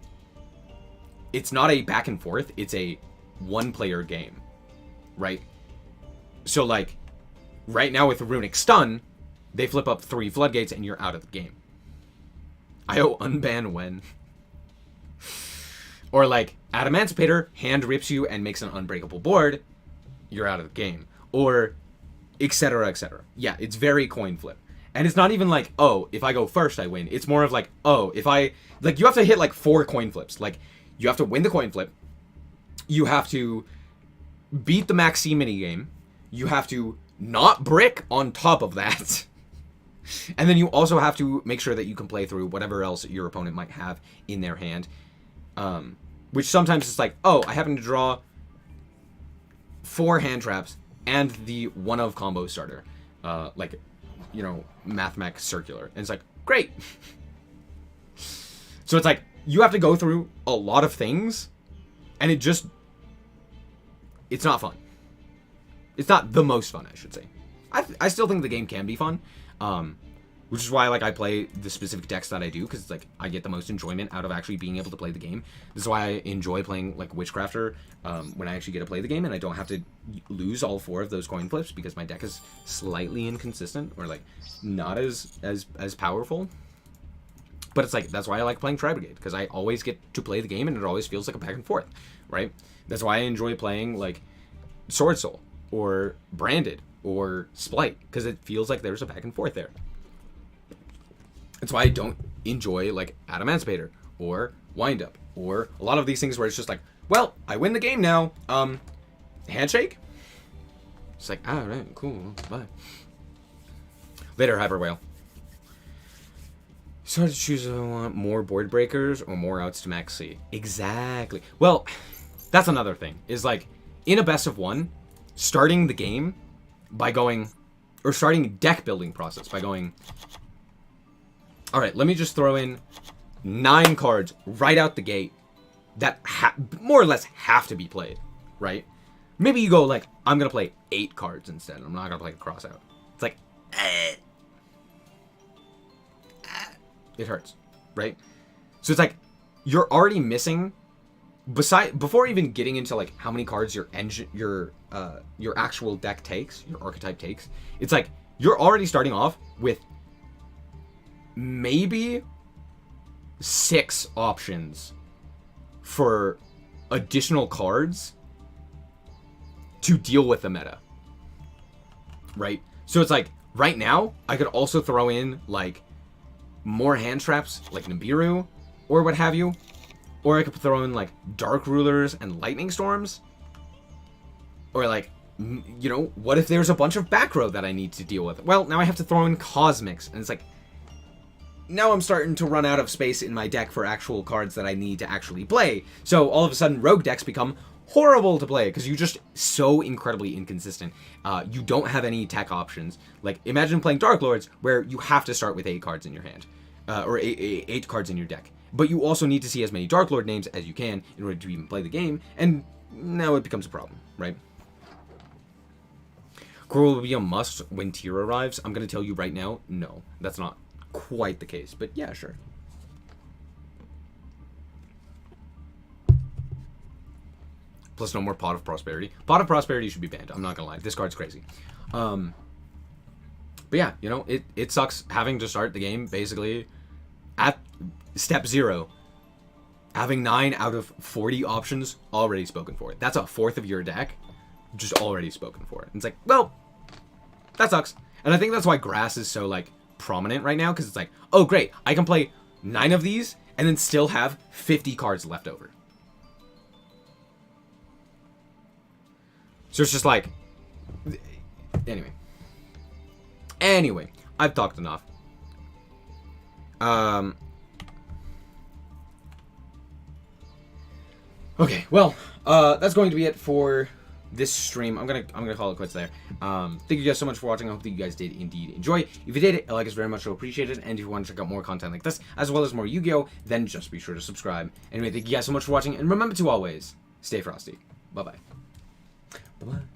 it's not a back and forth, it's a one-player game. Right? So, like, right now with Runic Stun, they flip up 3 Floodgates and you're out of the game. IO unban when. Or, like, Adamancipator hand rips you and makes an unbreakable board, you're out of the game. Or, etc., etc. Yeah, it's very coin flip. And it's not even like, oh, if I go first, I win. It's more of like, oh, if I... like, you have to hit, like, 4 coin flips. Like, you have to win the coin flip. You have to beat the Max C minigame. You have to not brick on top of that. And then you also have to make sure that you can play through whatever else your opponent might have in their hand. Which sometimes it's like, oh, I happen to draw 4 hand traps and the one of combo starter, like, you know, Mathmech Circular. And it's like, great. So it's like, you have to go through a lot of things, and it's not fun. It's not the most fun, I should say. I still think the game can be fun, which is why, like, I play the specific decks that I do, because it's like, I get the most enjoyment out of actually being able to play the game. This is why I enjoy playing, like, Witchcrafter, when I actually get to play the game, and I don't have to lose all 4 of those coin flips, because my deck is slightly inconsistent, or, like, not as powerful. But it's like, that's why I like playing Tri-Brigade, because I always get to play the game, and it always feels like a back and forth, right? That's why I enjoy playing, like, Sword Soul, or Branded, or Splight, because it feels like there's a back and forth there. That's why I don't enjoy, like, Adamancipator, or Wind Up, or a lot of these things where it's just like, well, I win the game now, handshake? It's like, alright, cool, bye. Later, Hyper Whale. So I have to choose if I want more board breakers or more outs to Max C. Exactly. Well, that's another thing, is like, in a best of one, starting the game by going, or starting deck building process by going, alright, let me just throw in 9 cards right out the gate that more or less have to be played, right? Maybe you go like, I'm going to play 8 cards instead. I'm not going to play a cross out. It's like, it hurts, right? So it's like, you're already missing, before even getting into like how many cards your actual deck takes, your archetype takes, it's like, you're already starting off with maybe 6 options for additional cards to deal with the meta, right? So it's like, right now, I could also throw in, like, more hand traps, like Nibiru, or what have you. Or I could throw in, like, Dark Rulers and Lightning Storms. Or, like, you know, what if there's a bunch of back row that I need to deal with? Well, now I have to throw in Cosmics, and it's like, now I'm starting to run out of space in my deck for actual cards that I need to actually play. So all of a sudden, rogue decks become horrible to play because you're just so incredibly inconsistent. You don't have any tech options. Like, imagine playing Dark Lords where you have to start with 8 cards in your hand, or 8 cards in your deck. But you also need to see as many Dark Lord names as you can in order to even play the game, and now it becomes a problem, right? Gruul will be a must when tier arrives. I'm going to tell you right now, no, that's not quite the case, but yeah, sure. Plus no more Pot of Prosperity. Pot of Prosperity should be banned, I'm not gonna lie. This card's crazy. But yeah, you know, it sucks having to start the game basically at step 0. Having 9 out of 40 options already spoken for it. That's a fourth of your deck just already spoken for it. And it's like, well, that sucks. And I think that's why Grass is so, like, prominent right now, because it's like, oh great, I can play 9 of these and then still have 50 cards left over. So it's just like, anyway, I've talked enough. Okay, well, that's going to be it for this stream. I'm gonna call it quits there. Thank you guys so much for watching. I hope that you guys did indeed enjoy. If you did, a like is very much so appreciated. And if you want to check out more content like this, as well as more Yu-Gi-Oh, then just be sure to subscribe. Anyway, thank you guys so much for watching, and remember to always stay frosty. Bye-bye. Bye-bye.